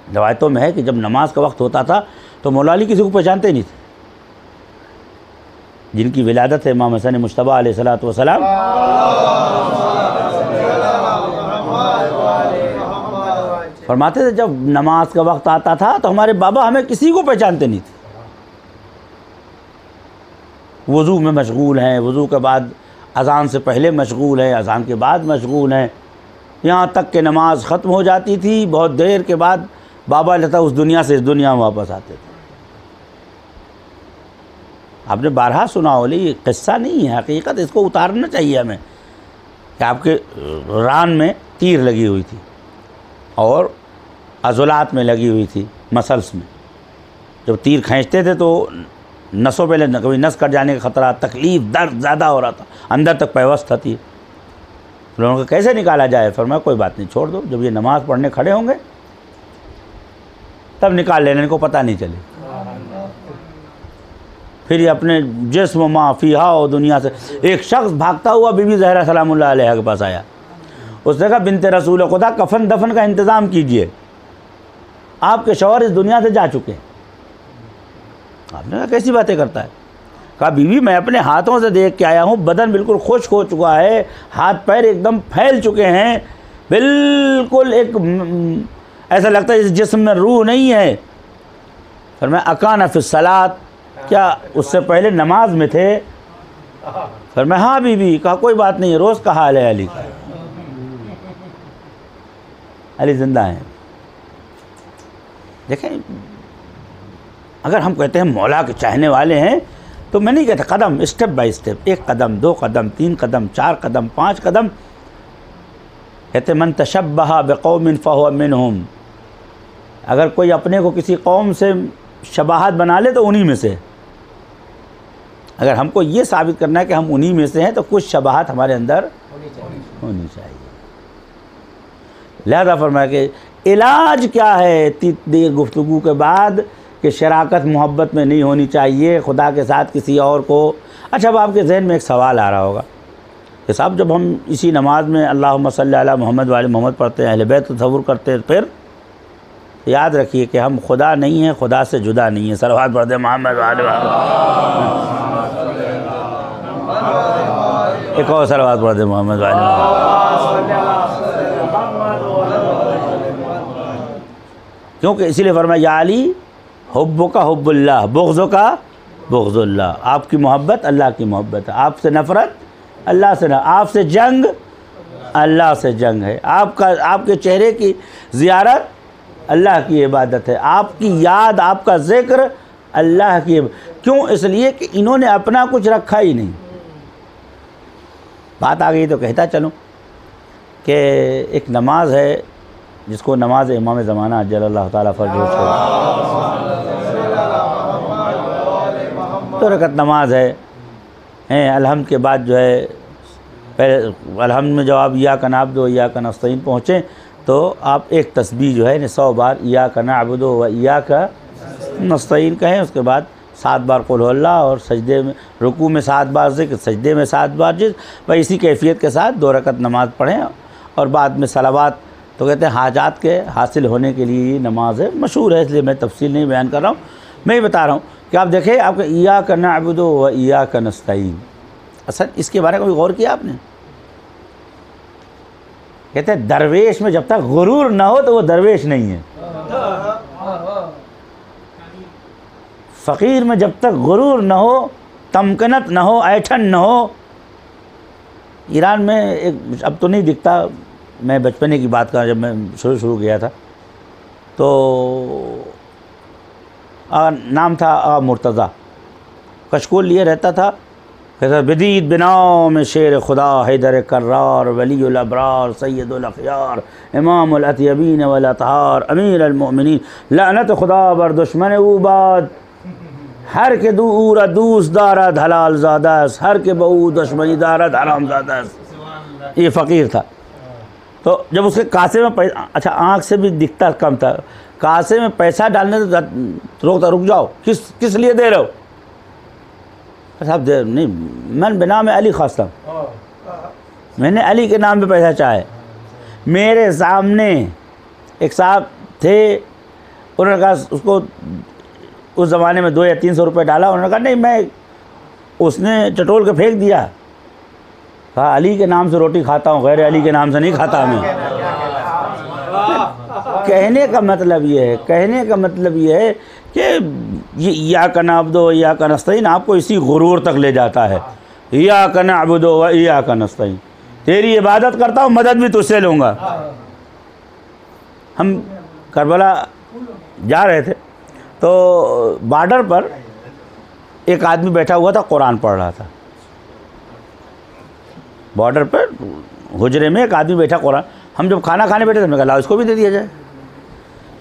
रवायतों में है कि जब नमाज का वक्त होता था तो मौला अली किसी को पहचानते नहीं थे, जिनकी विलादत है इमाम हसन मुज्तबा अलैहिस्सलातु वस्सलाम, फरमाते थे जब नमाज का वक्त आता था तो हमारे बाबा हमें किसी को पहचानते नहीं थे। वज़ू में मशगूल हैं, वज़ू के बाद अज़ान से पहले मशगूल हैं, अज़ान के बाद मशगूल हैं, यहाँ तक कि नमाज ख़त्म हो जाती थी, बहुत देर के बाद बाबा लेता उस दुनिया से इस दुनिया में वापस आते थे। आपने बारहा सुना हो, ये किस्सा नहीं है, हकीकत। इसको उतारना चाहिए हमें कि आपके रान में तीर लगी हुई थी और अज़लात में लगी हुई थी, मसल्स में। जब तीर खींचते थे तो नसों पे कभी नस कट जाने का ख़तरा, तकलीफ़, दर्द ज़्यादा हो रहा था, अंदर तक पैवस्त थी। लोगों को कैसे निकाला जाए? फरमाया कोई बात नहीं, छोड़ दो, जब ये नमाज़ पढ़ने खड़े होंगे तब निकाल लेने, इनको पता नहीं चले। फिर ये अपने जिस्म माफ़िहा और दुनिया से, एक शख्स भागता हुआ बीबी ज़हरा सलामुल्लाह अलैहा के पास आया। उसने कहा बिनते रसूल खुदा, कफन दफन का इंतज़ाम कीजिए, आपके शौहर इस दुनिया से जा चुके हैं। आपने कहा कैसी बातें करता है? कहा बीवी मैं अपने हाथों से देख के आया हूँ, बदन बिल्कुल खुश्क हो चुका है, हाथ पैर एकदम फैल चुके हैं, बिल्कुल एक ऐसा लगता है इस जिस्म में रूह नहीं है। फिर मैं अकाना फिस सलात, क्या उससे पहले नमाज में थे? फिर मैं हाँ बीबी। कहा कोई बात नहीं है, रोज़ का हाल है अली का। अली ज़िंदा हैं। देखें, अगर हम कहते हैं मौला के चाहने वाले हैं तो मैं नहीं कहता, कदम स्टेप बाय स्टेप, 1 कदम 2 कदम 3 कदम 4 कदम 5 कदम। कहते मन तशब्बहा बिक़ौमिन फ़हुव मिनहुम। अगर कोई अपने को किसी कौम से शबाहत बना ले तो उन्हीं में से। अगर हमको ये साबित करना है कि हम उन्हीं में से हैं तो कुछ शबाहत हमारे अंदर होनी चाहिए। लिहाजा फरमाया कि इलाज क्या है इतनी देर गुफ्तगू के बाद कि शराकत मोहब्बत में नहीं होनी चाहिए खुदा के साथ किसी और को। अच्छा, अब आपके जहन में एक सवाल आ रहा होगा कि साहब जब हम इसी नमाज में अल्लाहुम्मा सल्ली अला मोहम्मद वाले मोहम्मद पढ़ते हैं, अहले बैत तसव्वुर करते हैं, फिर याद रखिए कि हम खुदा नहीं हैं, खुदा से जुदा नहीं है। सलवात पढ़ते हैं मोहम्मद वाले। एक और सलवात पढ़ते हैं मोहम्मद वाले। क्योंकि इसीलिए फरमाया या अली हुब्बु का हुब्बुल्लाह बुग़्ज़ु का बुग़्ज़ुल्लाह। आपकी मोहब्बत अल्लाह की मोहब्बत है, आपसे नफ़रत अल्लाह से न, आपसे जंग अल्लाह से जंग है, आपके चेहरे की ज़ियारत अल्लाह की इबादत है, आपकी याद आपका ज़िक्र अल्लाह की। क्यों? इसलिए कि इन्होंने अपना कुछ रखा ही नहीं। बात आ गई तो कहता चलूँ कि एक नमाज है जिसको नमाज इमाम ज़माना अज्जलल्लाहु ताला फ़रजहू तो रकत नमाज है। अलहम्द के बाद जो है, पहले अलहम्द में जब आप इय्याका नअब्दु व इय्याका नस्तईन पहुँचें तो आप एक तस्बीह जो है 100 बार इय्याका नअब्दु व इय्याका नस्तईन कहें। उसके बाद 7 बार कुल हु अल्लाह, और सजदे में रुकू में 7 बार ज़िक्र, सजदे में 7 बार जिक्र। भाई इसी कैफियत के साथ 2 रकत नमाज पढ़ें और बाद में सलावात। तो कहते हैं हाजात के हासिल होने के लिए ये नमाज है, मशहूर है, इसलिए मैं तफसील नहीं बयान कर रहा हूँ। मैं ही बता रहा हूँ कि आप देखें आपका इय्याका नअब्दु व इय्याका नस्तईन, असल इसके बारे में कभी गौर किया आपने? कहते हैं दरवेश में जब तक गुरूर ना हो तो वो दरवेश नहीं है। फ़कीर में जब तक गुरूर न हो, तमकनत न हो, ऐठन न हो। ईरान में एक, अब तो नहीं दिखता, मैं बचपने की बात कर, जब मैं शुरू गया था तो नाम था मुर्तज़ा, कशकोल लिए रहता था। कहता बदीद बिनाओ में शेर खुदा हैदर कर्रार वलीउल अबरार सैयदुल अख़यार इमामुल अतयबीन वल अतहार अमीर अल मोमिनीन लानत खुदा बर दुश्मन उबाद हर के दूर दूस दारद हलाल ज़ादस हर के बऊ दुश्मनी दारद हराम ज़ादस। ये फ़कीर था। तो जब उसके कासे में पैसा, अच्छा आँख से भी दिखता कम था, कासे में पैसा डालने तो रोकता, रुक जाओ, किस लिए दे रहे हो? साहब दे नहीं, मैं बिना में अली खास्ता, मैंने अली के नाम पे पैसा चाहे। मेरे सामने एक साहब थे, उन्होंने कहा उसको उस ज़माने में 200 या 300 रुपये डाला। उन्होंने कहा नहीं, मैं, उसने चटोल के फेंक दिया। कहा अली के नाम से रोटी खाता हूँ, गैर अली के नाम से नहीं खाता मैं। कहने का मतलब ये है, कहने का मतलब ये है कि ये इय्याका नअब्दु व इय्याका नस्तईन आपको इसी गुरूर तक ले जाता है। इय्याका नअब्दु व इय्याका नस्तईन, तेरी इबादत करता हूँ, मदद भी तुझसे लूँगा। हम करबला जा रहे थे तो बॉर्डर पर एक आदमी बैठा हुआ था, कुरान पढ़ रहा था। बॉर्डर पर हुजरे में एक आदमी बैठा कुरान। हम जब खाना खाने बैठे थे, हमने कहा लाओ इसको भी दे दिया जाए।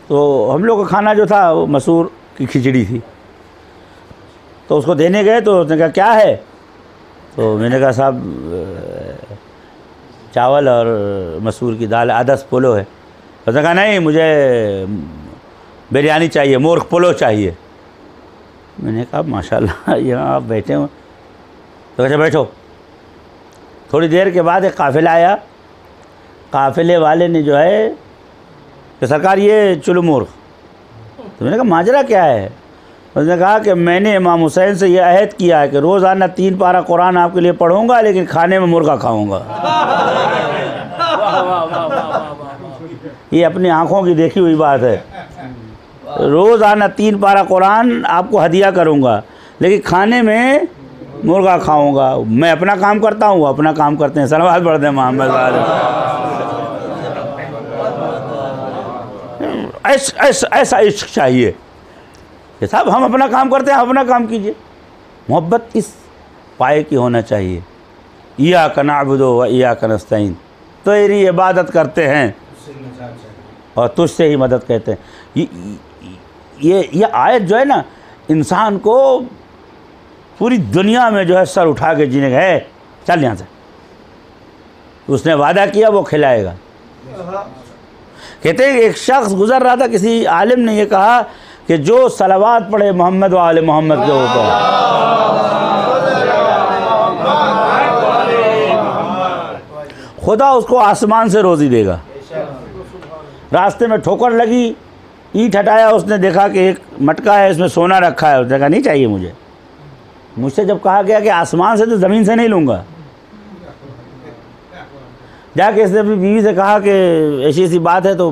तो हम लोग का खाना जो था वो मसूर की खिचड़ी थी। तो उसको देने गए तो उसने कहा क्या है? तो मैंने कहा साहब चावल और मसूर की दाल, आदस पुलो है। उसने कहा नहीं, मुझे बिरयानी चाहिए, मोर्ख पुलो चाहिए। मैंने कहा माशाल्लाह यहाँ आप बैठे हो। तो कैसे बैठो। थोड़ी देर के बाद एक काफ़िला आया। काफ़िले वाले ने जो है कि सरकार ये चुलो मूर्ख। तो मैंने कहा माजरा क्या है? उसने कहा कि मैंने इमाम हुसैन से ये अहद किया है कि रोज़ाना 3 पारा कुरान आपके लिए पढ़ूंगा, लेकिन खाने में मुर्गा खाऊंगा। ये अपनी आँखों की देखी हुई बात है। रोज़ाना 3 पारा कुरान आपको हदिया करूंगा, लेकिन खाने में मुर्गा खाऊंगा। मैं अपना काम करता हूँ, अपना काम करते हैं। सलवात पढ़ते हैं मोहम्मद वाले। ऐसा इश्क चाहिए कि साहब हम अपना काम करते हैं, अपना काम कीजिए। मोहब्बत इस पाए की होना चाहिए। इय्याका नअबुदु व इय्याका नस्तईन, तेरी इबादत करते हैं और तुझसे ही मदद कहते हैं। ये आयत जो है ना, इंसान को पूरी दुनिया में जो है सर उठा के जीने का है। चल यहाँ से, उसने वादा किया वो खिलाएगा। कहते हैं एक शख्स गुजर रहा था, किसी आलिम ने ये कहा कि जो सलावात पढ़े मोहम्मद व आले मोहम्मद के ऊपर, खुदा उसको आसमान से रोज़ी देगा। रास्ते में ठोकर लगी, ईंट हटाया, उसने देखा कि एक मटका है, इसमें सोना रखा है। उसने कहा नहीं चाहिए मुझे। मुझसे जब कहा गया कि आसमान से तो ज़मीन से नहीं लूँगा। जाके इसने अपनी बीवी से कहा कि ऐसी ऐसी बात है, तो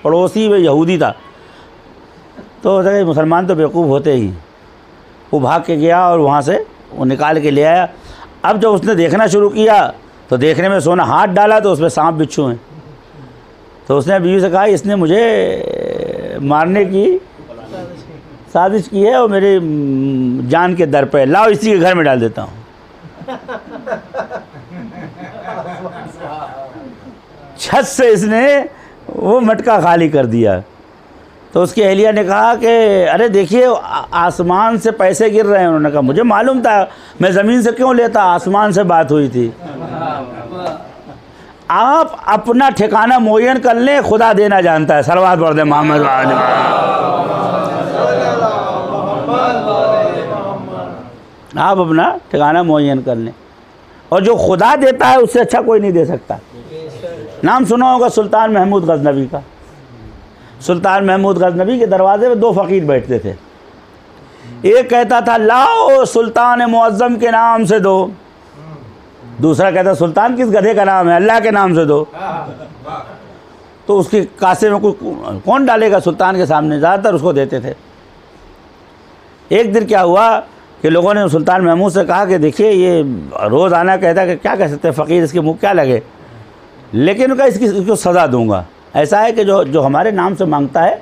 पड़ोसी में यहूदी था, तो उसने कहा मुसलमान तो बेवकूफ़ होते ही। वो भाग के गया और वहाँ से वो निकाल के ले आया। अब जब उसने देखना शुरू किया तो देखने में सोना, हाथ डाला तो उसमें सांप बिच्छू हैं। तो उसने बीवी से कहा इसने मुझे मारने की साजिश की है और मेरे जान के दर पे, लाओ इसी के घर में डाल देता हूँ। छत से इसने वो मटका खाली कर दिया। तो उसकी अहलिया ने कहा कि अरे देखिए आसमान से पैसे गिर रहे हैं। उन्होंने कहा मुझे मालूम था, मैं ज़मीन से क्यों लेता, आसमान से बात हुई थी। आप अपना ठिकाना मुअय्यन कर लें, खुदा देना जानता है। सलवात पढ़ दे मोहम्मद वाले। आप अपना ठिकाना मुअय्यन कर लें, और जो खुदा देता है उससे अच्छा कोई नहीं दे सकता। नाम सुना होगा सुल्तान महमूद गज़नवी का। सुल्तान महमूद गज़नवी के दरवाजे में दो फ़कीर बैठते थे। एक कहता था लाओ सुल्तान मुअज़्ज़म के नाम से दो, दूसरा कहता सुल्तान किस गधे का नाम है, अल्लाह के नाम से दो। तो उसके कासे में कोई कौन डालेगा सुल्तान के सामने, ज़्यादातर उसको देते थे। एक दिन क्या हुआ कि लोगों ने सुल्तान महमूद से कहा कि देखिए ये रोज़ आना कहता है कि क्या कह सकते हैं फ़कीर, इसके मुँह क्या लगे, लेकिन उनका इसको सज़ा दूंगा। ऐसा है कि जो हमारे नाम से मांगता है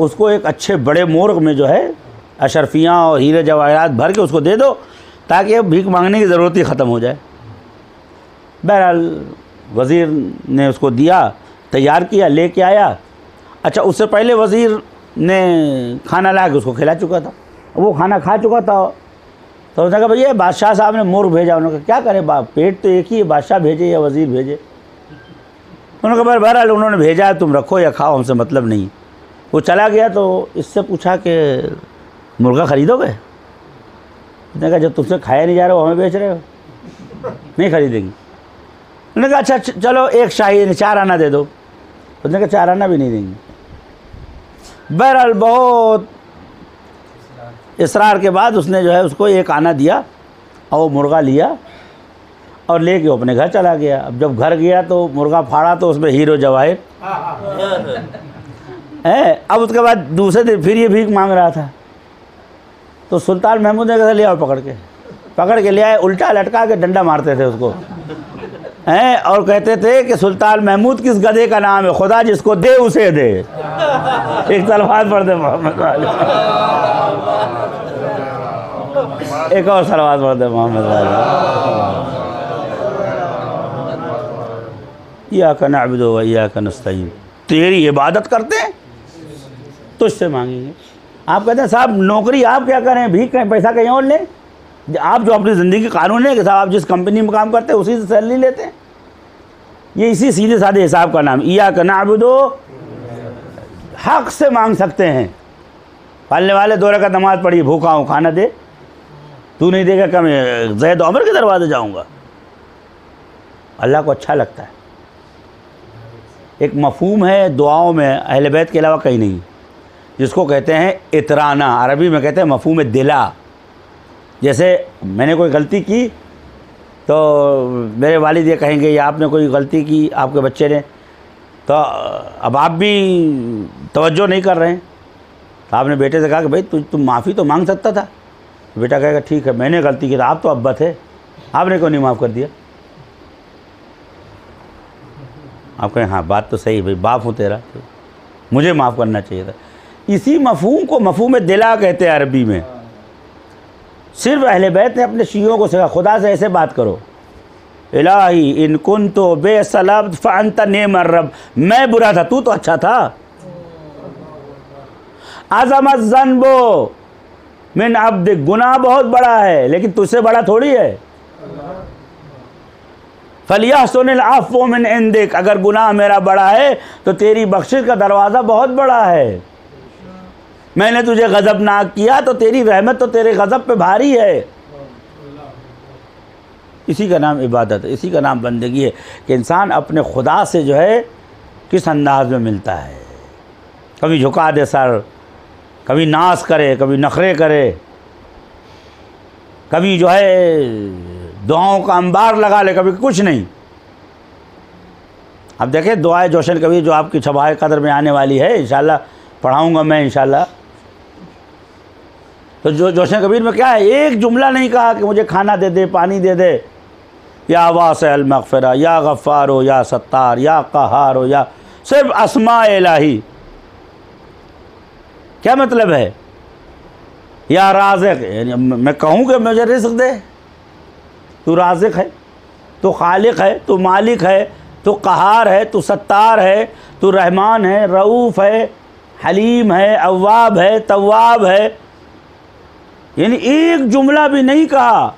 उसको एक अच्छे बड़े मोर्ग में जो है अशरफियाँ और हीरे जवाहरात भर के उसको दे दो, ताकि अब भीख मांगने की ज़रूरत ही ख़त्म हो जाए। बहरहाल वज़ीर ने उसको दिया, तैयार किया, लेके आया। अच्छा, उससे पहले वज़ीर ने खाना ला के उसको खिला चुका था, वो खाना खा चुका था। तो उसने कहा भैया बादशाह साहब ने मुर्ग भेजा। उन्होंने कहा क्या करे बाप, पेट तो एक ही है, बादशाह भेजे या वज़ीर भेजे। उन्होंने कहा बहरहाल उन्होंने भेजा, तुम रखो या खाओ, हमसे मतलब नहीं। वो चला गया तो इससे पूछा कि मुर्गा ख़रीदोगे? उसने कहा जब तुमसे खाया नहीं जा रहा हो हमें बेच रहे हो, नहीं खरीदेंगे। उन्होंने कहा अच्छा चलो एक शाही 4 आना दे दो। उसने कहा 4 आना भी नहीं देंगे। बहरहाल बहुत इसरार के बाद उसने जो है उसको 1 आना दिया और वो मुर्गा लिया और लेके अपने घर चला गया। अब जब घर गया तो मुर्गा फाड़ा तो उसमें हीरो जवाहिर है। अब उसके बाद दूसरे दिन फिर ये भीख मांग रहा था। तो सुल्तान महमूद ने कहा ले आओ, पकड़ के ले आए, उल्टा लटका के डंडा मारते थे उसको हैं, और कहते थे कि सुल्तान महमूद किस गधे का नाम है, खुदा जिसको दे उसे दे। एक सलवात पढ़ दे मोहम्मद वाले, एक और सलवात पढ़ दे मोहम्मद वाले। इय्याका नअबुदु व इय्याका नस्तईन, तेरी इबादत करते हैं तुझसे मांगेंगे। आप कहते हैं साहब नौकरी आप क्या करें, भीख करें, पैसा कहीं और लें। आप जो अपनी ज़िंदगी कानून है कि साहब आप जिस कंपनी में काम करते हैं उसी से सैलरी लेते हैं। ये इसी सीधे साधे हिसाब का नाम। इय्याका नअबुदु, हक़ से मांग सकते हैं। पालने वाले 2 रकात नमाज़ पढ़ी, भूखा हूँ खाना दे, तू नहीं देगा क्या मैं ज़ैद उमर के दरवाजे जाऊँगा। अल्लाह को अच्छा लगता है। एक मफ़हूम है दुआओं में अहले बैत के अलावा कहीं नहीं, जिसको कहते हैं इतराना, अरबी में कहते हैं मफ़हूम दिला। जैसे मैंने कोई गलती की तो मेरे वालिद ये कहेंगे या आपने कोई गलती की आपके बच्चे ने, तो अब आप भी तवज्जो नहीं कर रहे हैं। तो आपने बेटे से कहा कि भाई तुम माफ़ी तो मांग सकता था, बेटा कहेगा ठीक है मैंने गलती की, तो आप तो अब्बा थे, आपने क्यों नहीं माफ़ कर दिया? आप कहें हाँ बात तो सही भाई, बाप हूँ तेरा, मुझे माफ़ करना चाहिए था। इसी मफ़हूम को मफ़हूम दिला कहते हैं अरबी में। सिर्फ अहले बैत ने अपने शियों को सिखा, खुदा से ऐसे बात करो, इलाही इन कुन्तु बेसलब फ़अंत नेमर रब, मैं बुरा था तू तो अच्छा था। अज़मत ज़न्बो मिन अब्दिक, गुनाह बहुत बड़ा है लेकिन तुझसे बड़ा थोड़ी है। फलियहसुनिल अफ़्वु मिन इंदिक, अगर गुनाह मेरा बड़ा है तो तेरी बख्शिश का दरवाज़ा बहुत बड़ा है। मैंने तुझे गज़बनाक किया तो तेरी रहमत तो तेरे गज़ब पे भारी है। इसी का नाम इबादत है, इसी का नाम बंदगी है कि इंसान अपने खुदा से जो है किस अंदाज में मिलता है। कभी झुका दे सर, कभी नाश करे, कभी नखरे करे, कभी जो है दुआओं का अंबार लगा ले, कभी कुछ नहीं। अब देखें दुआए जोशन कबीर जो आपकी छबाए कदर में आने वाली है, इंशाल्लाह पढ़ाऊँगा मैं इंशाल्लाह। तो जो जोशन कबीर में क्या है, एक जुमला नहीं कहा कि मुझे खाना दे दे, पानी दे दे, या वासिअल मग़फ़िरा, या गफ़्फ़ार हो, या सत्तार, या क़हार हो, या सिर्फ अस्मा इलाही। क्या मतलब है? या राज़िक़, यानी मैं कहूँ कि मुझे रिज़्क़ दे, तू राज़िक़ है, तू खालिक है, तू मालिक है, तू क़हार है, तू सत्तार है, तू रहमान है, रऊफ़ है, हलीम है, अव्वाब है, तव्वाब है। यानी एक जुमला भी नहीं कहा,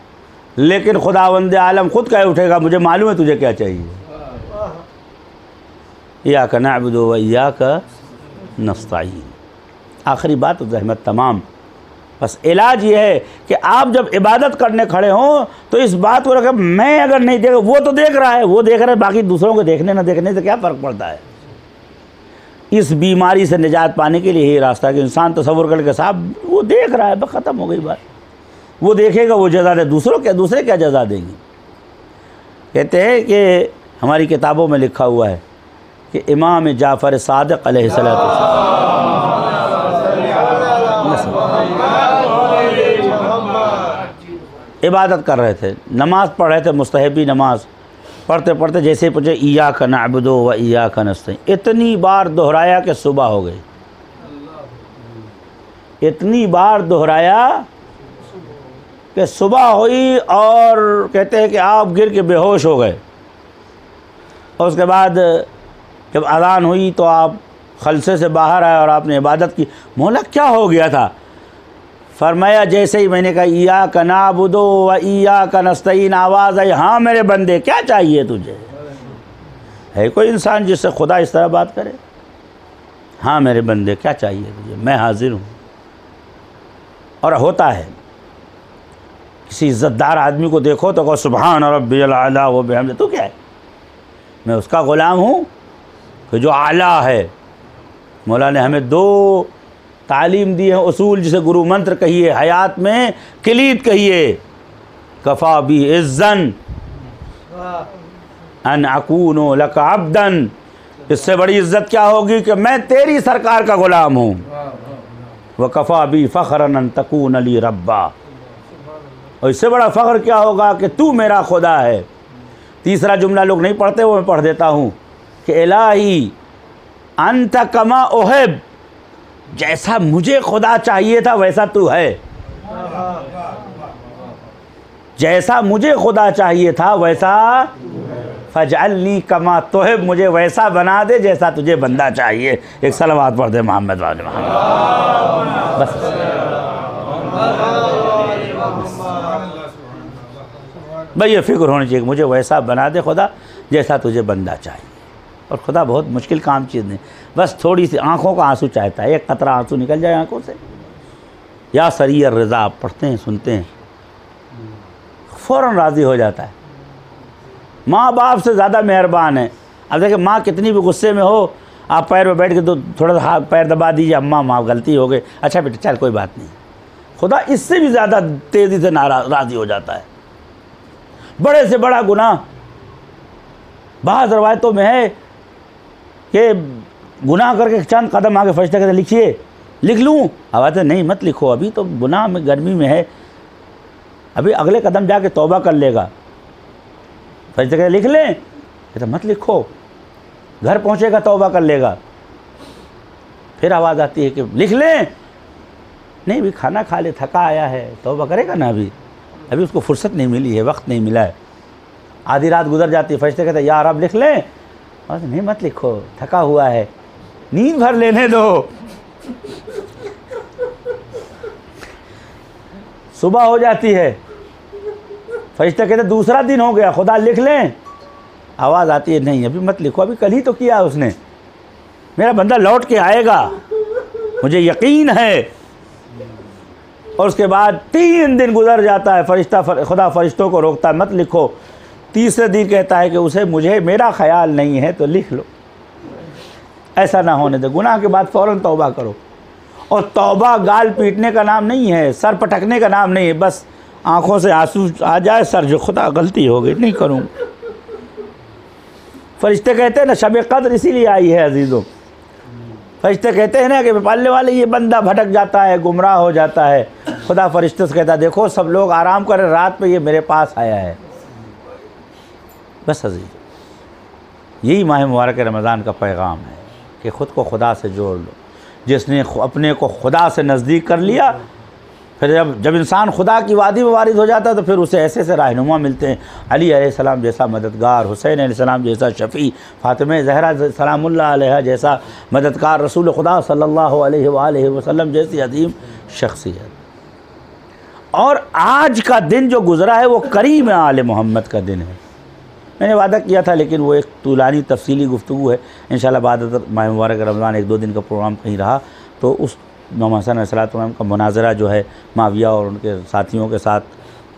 लेकिन खुदावंद आलम खुद कह उठेगा मुझे मालूम है तुझे क्या चाहिए। इय्याका नअबुदु व इय्याका नस्तईन। आखिरी बात रहमत तमाम। बस इलाज ये है कि आप जब इबादत करने खड़े हों तो इस बात को रखें, मैं अगर नहीं देख, वो तो देख रहा है, वो देख रहा है, बाकी दूसरों को देखने ना देखने से क्या फ़र्क पड़ता है। इस बीमारी से निजात पाने के लिए यही रास्ता है कि इंसान तसव्वुर करके साहब वो देख रहा है, बस ख़त्म हो गई बात। वो देखेगा, वो जज़ा दे, दूसरे क्या जज़ा देंगे। कहते हैं कि हमारी किताबों में लिखा हुआ है कि इमाम जाफ़र सादिक़ अलैहिस्सलाम इबादत कर रहे थे, नमाज़ पढ़ रहे थे, मुस्तहबी नमाज पढ़ते पढ़ते जैसे पूछे इय्याका नअबुदु व इय्याका नस्तईन, इतनी बार दोहराया कि सुबह हो गई। इतनी बार दोहराया कि सुबह हुई और कहते हैं कि आप गिर के बेहोश हो गए। और उसके बाद जब अज़ान हुई तो आप खलसे से बाहर आए और आपने इबादत की। मौला क्या हो गया था? फरमाया जैसे ही मैंने कहा इय्याका नअबुदु व इय्याका नस्तईन, आवाज़ आई हाँ मेरे बंदे क्या चाहिए तुझे। है कोई इंसान जिससे खुदा इस तरह बात करे? हाँ मेरे बंदे क्या चाहिए तुझे, मैं हाजिर हूँ। और होता है किसी इज़्ज़तदार आदमी को देखो तो कहो सुबहान रब्बियल आला व बिहम्दिही, तो क्या है, मैं उसका ग़ुलाम हूँ कि जो आला है। मौला ने हमें दो तालीम दी है उसूल, जिसे गुरु मंत्र कहिए, हयात में किलीद कहिए। कफ़ा बी इज़्ज़न अन अकूनु लक अब्दन, इससे बड़ी इज़्ज़त क्या होगी कि मैं तेरी सरकार का ग़ुलाम हूँ। व कफ़ा बी फ़ख्रन अन तकून ली रब्बा, और इससे बड़ा फ़ख्र क्या होगा कि तू मेरा खुदा है। तीसरा जुमला लोग नहीं पढ़ते, वो मैं पढ़ देता हूँ कि इलाही अंत कमा उहिब, जैसा मुझे खुदा चाहिए था वैसा तू है। जैसा मुझे खुदा चाहिए था वैसा, फजअलनी कमा तुहिब, मुझे वैसा बना दे जैसा तुझे बंदा चाहिए। एक सलावत पढ़ दे मोहम्मद वाले मोहम्मद। बस भाई ये फ़िक्र होनी चाहिए, मुझे वैसा बना दे खुदा जैसा तुझे बंदा चाहिए। और खुदा बहुत मुश्किल काम चीज़ नहीं, बस थोड़ी सी आँखों का आंसू चाहता है, एक कतरा आंसू निकल जाए आँखों से। या सरी रज़ा आप पढ़ते हैं, सुनते हैं, फ़ौरन राज़ी हो जाता है। माँ बाप से ज़्यादा मेहरबान है। अब देखिए माँ कितनी भी गुस्से में हो, आप पैर में बैठ के तो थोड़ा सा हाथ पैर दबा दीजिए, अम्मा माँ गलती हो गई, अच्छा बेटा चल कोई बात नहीं। खुदा इससे भी ज़्यादा तेज़ी से राज़ी हो जाता है। बड़े से बड़ा गुनाह, बाज़ रवायतों में है कि गुनाह करके चंद कदम आगे फरिश्ता कहते लिखिए, लिख लूँ। अब आते नहीं मत लिखो, अभी तो गुनाह में गर्मी में है, अभी अगले कदम जाके तौबा कर लेगा। फरिश्ते कहते लिख लें, कहता मत लिखो, घर पहुँचेगा तौबा कर लेगा। फिर आवाज़ आती है कि लिख लें, नहीं भी खाना खा ले, थका आया है, तौबा करेगा ना, अभी उसको फुर्सत नहीं मिली है, वक्त नहीं मिला है। आधी रात गुजर जाती है, फरिश्ते कहते यार अब लिख लें, और नहीं मत लिखो, थका हुआ है, नींद भर लेने दो। सुबह हो जाती है, फरिश्ते कहते दूसरा दिन हो गया, खुदा लिख लें। आवाज़ आती है नहीं अभी मत लिखो, अभी कल ही तो किया उसने, मेरा बंदा लौट के आएगा, मुझे यकीन है। और उसके बाद 3 दिन गुजर जाता है, खुदा फरिश्तों को रोकता है मत लिखो। तीसरे दिन कहता है कि मुझे मेरा ख्याल नहीं है तो लिख लो, ऐसा ना होने दो। गुनाह के बाद फ़ौरन तौबा करो। और तौबा गाल पीटने का नाम नहीं है, सर पटकने का नाम नहीं है, बस आँखों से आंसू आ जाए, सर जो खुदा गलती हो गई, नहीं करूँ। फरिश्ते कहते हैं ना शब कद्र इसीलिए आई है अजीज़ों। फरिश्ते कहते हैं ना कि पालने वाले ये बंदा भटक जाता है, गुमराह हो जाता है। खुदा फरिश्ते से कहता देखो सब लोग आराम करें, रात में ये मेरे पास आया है। बस अजीज़, यही माह मुबारक रमज़ान का पैगाम है कि ख़ुद को खुदा से जोड़ लो। जिसने अपने को खुदा से नज़दीक कर लिया, फिर जब इंसान खुदा की वादी में वारिद हो जाता है तो फिर उसे ऐसे ऐसे रहनुमा मिलते हैं। अली अलैहिस्सलाम जैसा मददगार, हुसैन अलैहिस्सलाम जैसा शफ़ी, फ़ातिमा ज़हरा सलामुल्लाह अलैहा जैसा मददगार, रसूल खुदा सल्लल्लाहु अलैहि वसल्लम जैसी अजीम शख्सियत। और आज का दिन जो गुज़रा है वो करीम आले मोहम्मद का दिन है। मैंने वादा किया था लेकिन वो एक तूलानी तफसीली गुफ्तगू है, इंशाअल्लाह बाद माह मुबारक रमज़ान 1-2 दिन का प्रोग्राम कहीं रहा तो उस इमाम हसन अलैहिस्सलाम का मुनाजरा जो है माविया और उनके साथियों के साथ,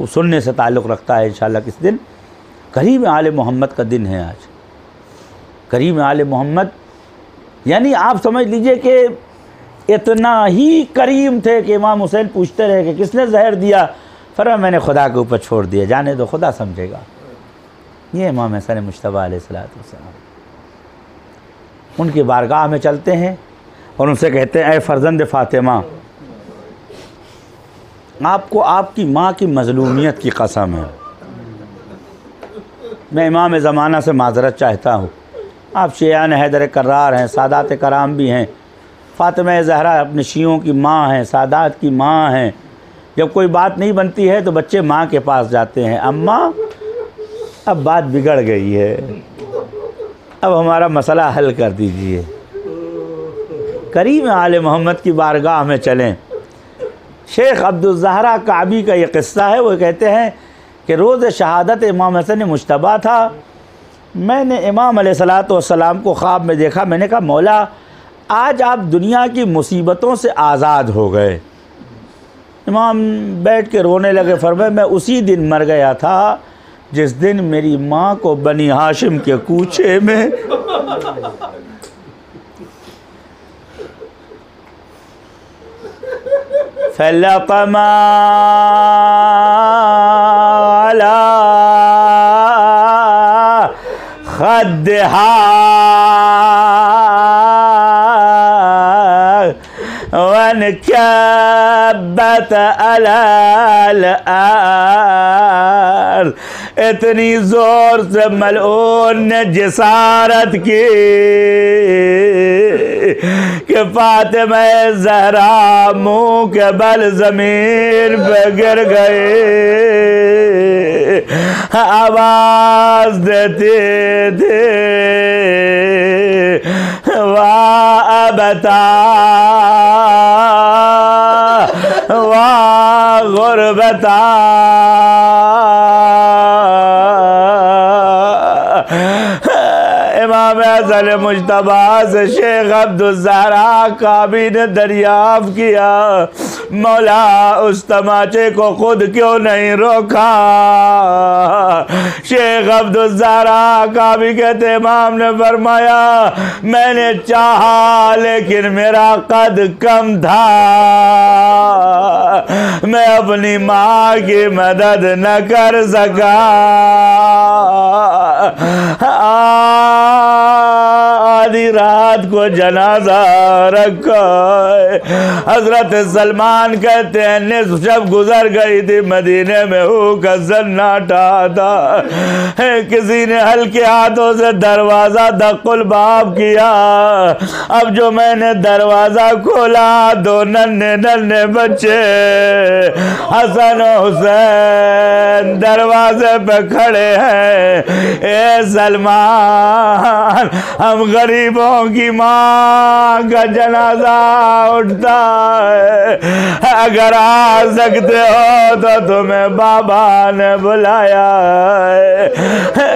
वो सुनने से ताल्लुक़ रखता है। इंशाअल्लाह किस दिन करीम आले मोहम्मद का दिन है आज। करीम आले मोहम्मद यानी आप समझ लीजिए कि इतना ही करीम थे कि इमाम हुसैन पूछते रहे कि किसने जहर दिया, फरमाया मैंने खुदा के ऊपर छोड़ दिया, जाने दो खुदा समझेगा। ये इमाम हसन मुज्तबा अलैहिस्सलाम, उनकी बारगाह में चलते हैं और उनसे कहते हैं ऐ फ़र्जंद फ़ातिमा, आपको आपकी माँ की मज़लूमियत की कसम है, मैं इमाम ज़माना से माज़रत चाहता हूँ। आप शियान हैदर कर्रार हैं, सादात कराम भी हैं। फ़ातिमा ज़हरा अपने शियों की माँ हैं, सादात की माँ हैं। जब कोई बात नहीं बनती है तो बच्चे माँ के पास जाते हैं, अम्मा अब बात बिगड़ गई है, अब हमारा मसला हल कर दीजिए। करीम आले मोहम्मद की बारगाह में चलें। शेख अब्दुल ज़हरा काबी का ये क़िस्सा है, वो कहते हैं कि रोज़ शहादत इमाम हसन मुज्तबा था, मैंने इमाम अलैहिस्सलातु वस्सलाम को ख्वाब में देखा। मैंने कहा मौला आज आप दुनिया की मुसीबतों से आज़ाद हो गए। इमाम बैठ के रोने लगे, फरमाया मैं उसी दिन मर गया था जिस दिन मेरी माँ को बनी हाशिम के कूचे में फलक़मा अला खद्दिहा वनकब्बत अलल अर्ज़, इतनी ज़ोर से मलऊन ने जिसारत की कि फ़ातिमा ज़हरा मुँह के बल ज़मीन पे गिर गए, आवाज़ देते थे वाह अबता वाह गुरबता। इमाम हसन मुज्तबा से शेख अब्दुल ज़हरा काबी ने दरियाफ़्त किया, मौला उस तमाचे को खुद क्यों नहीं रोका। शेख अब्दुल ज़हरा काबी कहते इमाम ने फरमाया मैंने चाहा लेकिन मेरा कद कम था, मैं अपनी माँ की मदद न कर सका। आधी रात को जनाजा रखा है। हजरत सलमान कहते हैं निस्फ शब गुजर गई थी, मदीने में हूँ का सन्नाटा था। किसी ने हल्के हाथों से दरवाजा दक्कुल बाब किया। अब जो मैंने दरवाजा खोला, दो नन्हे नन्हे बच्चे हसन हुसैन दरवाजे पे खड़े हैं। ए सलमान, हम गरीबों की माँ का जनाजा उठता है, अगर आ सकते हो तो तुम्हें बाबा ने बुलाया है।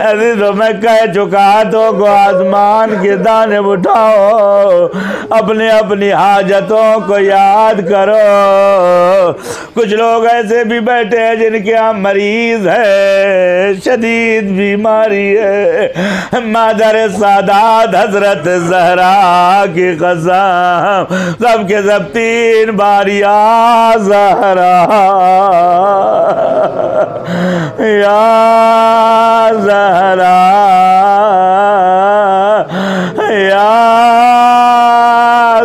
अभी तो मैं कह चुका, तो को आसमान के दाने उठाओ, अपने अपनी हाजतों को याद करो। कुछ लोग ऐसे भी बैठे हैं जिनके यहाँ मरीज है, शदीद बीमारी है। मादर सादात हजरत ज़हरा की कसम, सबके सब 3 बार या ज़हरा या ज़हरा या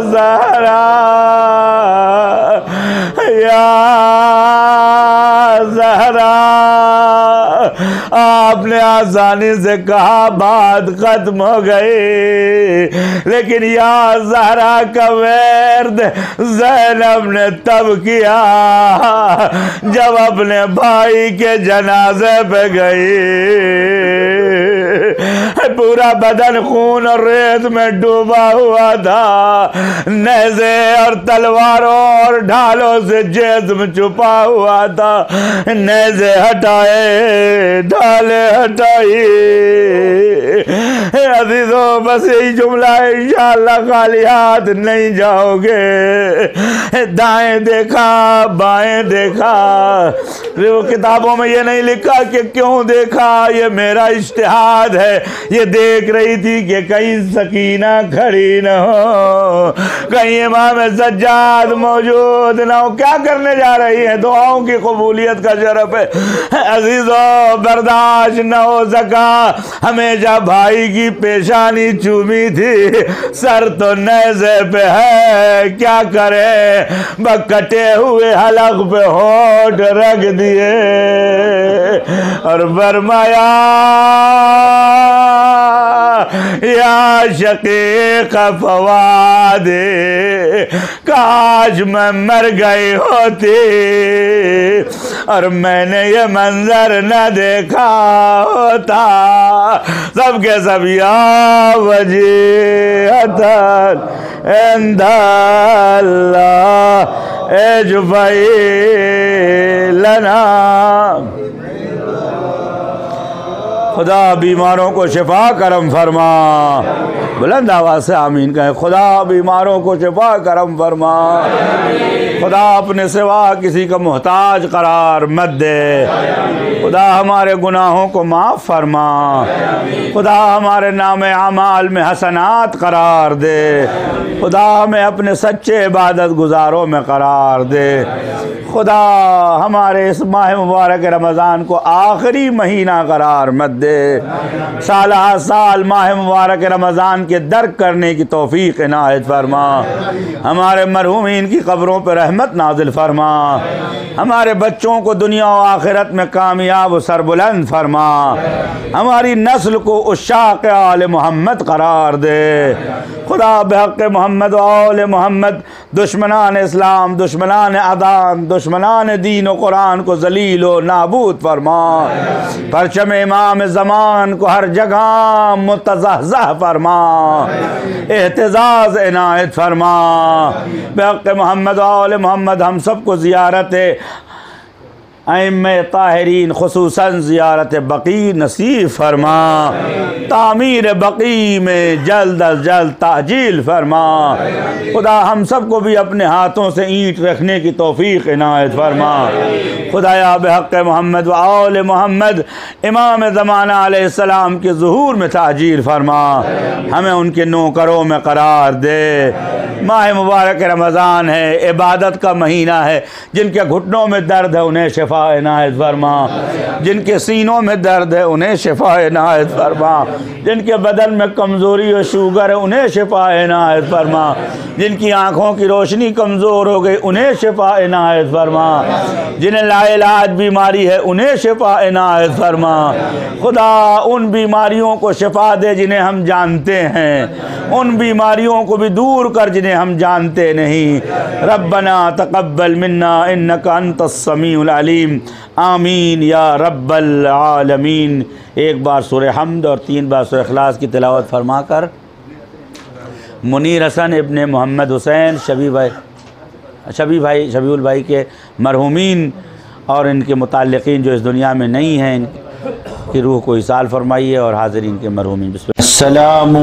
ज़हरा या ज़हरा। आपने आसानी से कहा बात खत्म हो गई, लेकिन या ज़हरा का वर्द ज़ैनब ने तब किया जब अपने भाई के जनाजे पे गई। पूरा बदन खून और रेत में डूबा हुआ था, नेज़े और तलवारों और ढालों से जिस्म छुपा हुआ था। नेज़े हटाए, ढाले हटाई। अजीजों, बस यही जुमला है, इंशाअल्लाह खाली हाथ नहीं जाओगे। दाएं देखा, बाएं देखा, वो किताबों में ये नहीं लिखा कि क्यों देखा, ये मेरा इज्तिहाद है। ये देख रही थी कि कहीं सकीना खड़ी न हो, कहीं इमाम सज्जाद मौजूद न हो। क्या करने जा रही है? दुआओं की कबूलियत का शरफ है। अजीजों, बर्दाश्त न हो सका, हमेशा भाई की पेशानी चूमी थी, सर तो नेज़े पे है, क्या करे, कटे हुए हलक पे होठ रख दिए और फरमाया या शकीक फवादे, काश मैं मर गई होती और मैंने ये मंजर न देखा होता। सबके सब या वजीहतन इंदल्लाह एजुबाई लना। खुदा बीमारों को शिफा करम फरमा, बुलंद आवाज़ से आमीन कहें। खुदा बीमारों को शिफा करम फरमा, खुदा अपने सिवा किसी का मोहताज करार मत दे। खुदा हमारे गुनाहों को माफ़ फरमा, खुदा हमारे नाम अमाल में हसनात करार दे। खुदा हमें अपने सच्चे इबादत गुजारों में करार दे। खुदा हमारे इस माह मुबारक रमज़ान को आखिरी महीना करार मत दे। साल साल माह मुबारक रमज़ान के दर्क करने की तौफीक इनायत फरमा। हमारे मरहूमीन की कब्रों पर रहमत नाजिल फरमा। हमारे बच्चों को दुनिया और आखिरत में कामयाब सरबुलंद फरमा। हमारी नस्ल को उशाक़ आले मोहम्मद करार दे। खुदा बहक़ मोहम्मद आले मोहम्मद दुश्मनान इस्लाम, दुश्मनान अदान, दुश्मनान दीन और कुरान को ज़लील व नाबूद फरमा। परचम इमाम ज़मान को हर जगह मुतज़हज़ह फरमा, एहतिज़ाज़ इनायत फरमा। बहक़ मोहम्मद आले मोहम्मद हम सबको ज़ियारत अइम्मे ताहिरीन खुसूसन ज़ियारत बक़ी नसीब फरमा। तामीर बक़ी में जल्द अज जल्द ताजील फरमा। खुदा हम सबको भी अपने हाथों से ईंट रखने की तौफीक इनायत फरमा। खुदाया बहक़ मोहम्मद व आले मोहम्मद इमाम ज़माना अलैहिस्सलाम के ज़ुहूर में ताजील फरमा। हमें उनके नौकरों में करार दे। माह मुबारक रमज़ान है, इबादत का महीना है। जिनके घुटनों में दर्द है उन्हें शिफा इनायत फरमा, जिनके सीनों में दर्द है उन्हें शिफा इनायत फरमा, जिनके बदन में कमज़ोरी और शुगर है उन्हें शिफा इनायत फरमा, जिनकी आँखों की रोशनी कमज़ोर हो गई उन्हें शिफा इनायत फरमा, जिन्हें लाइलाज बीमारी है उन्हें शिफा इनायत फरमा। खुदा उन बीमारियों को शिफा दे जिन्हें हम जानते हैं, उन बीमारियों को भी दूर कर जिन्हें हम जानते नहीं। रब्बना तक़ब्बल मिन्ना इन्नका अंतस समीउल अलीम। आमीन या रब्बल आलमीन। एक बार सूरह हम्द और 3 बार सूरह इखलास की तिलावत फरमा कर मुनीर हसन इब्ने मोहम्मद हुसैन शबीउल भाई के मरहूमीन और इनके मुताल्लिक़ीन जो इस दुनिया में नहीं हैं इनकी रूह को इसाल फरमाइए और हाज़रीन के मरहूमीन। अस्सलामु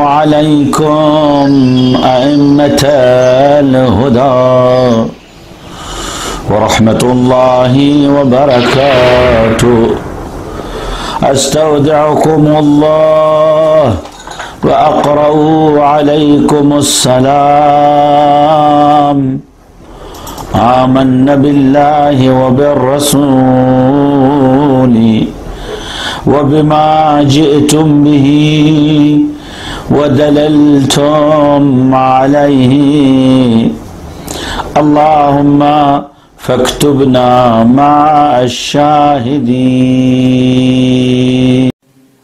अलैकुम अइम्मतल हुदा व रहमतुल्लाहि व बरकातुहू। अस्तौदिउकुमुल्लाह व अक़रऊ अलैकुमुस्सलाम। आमन्ना बिल्लाहि व बिर्रसूली व बिमा जिअतुम बिही व दललतुम अलैहि। अल्लाहुम्मा फक्तुबना मअश-शाहिदीन।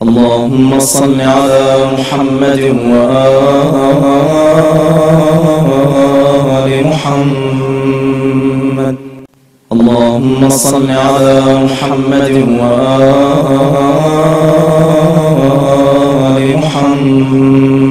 अल्लाहुम्मा सल्लि अला मुहम्मद व आलि मुहम्मद। अल्लाहुम्मा सल्लि अला मुहम्मद व आलि मुहम्मद।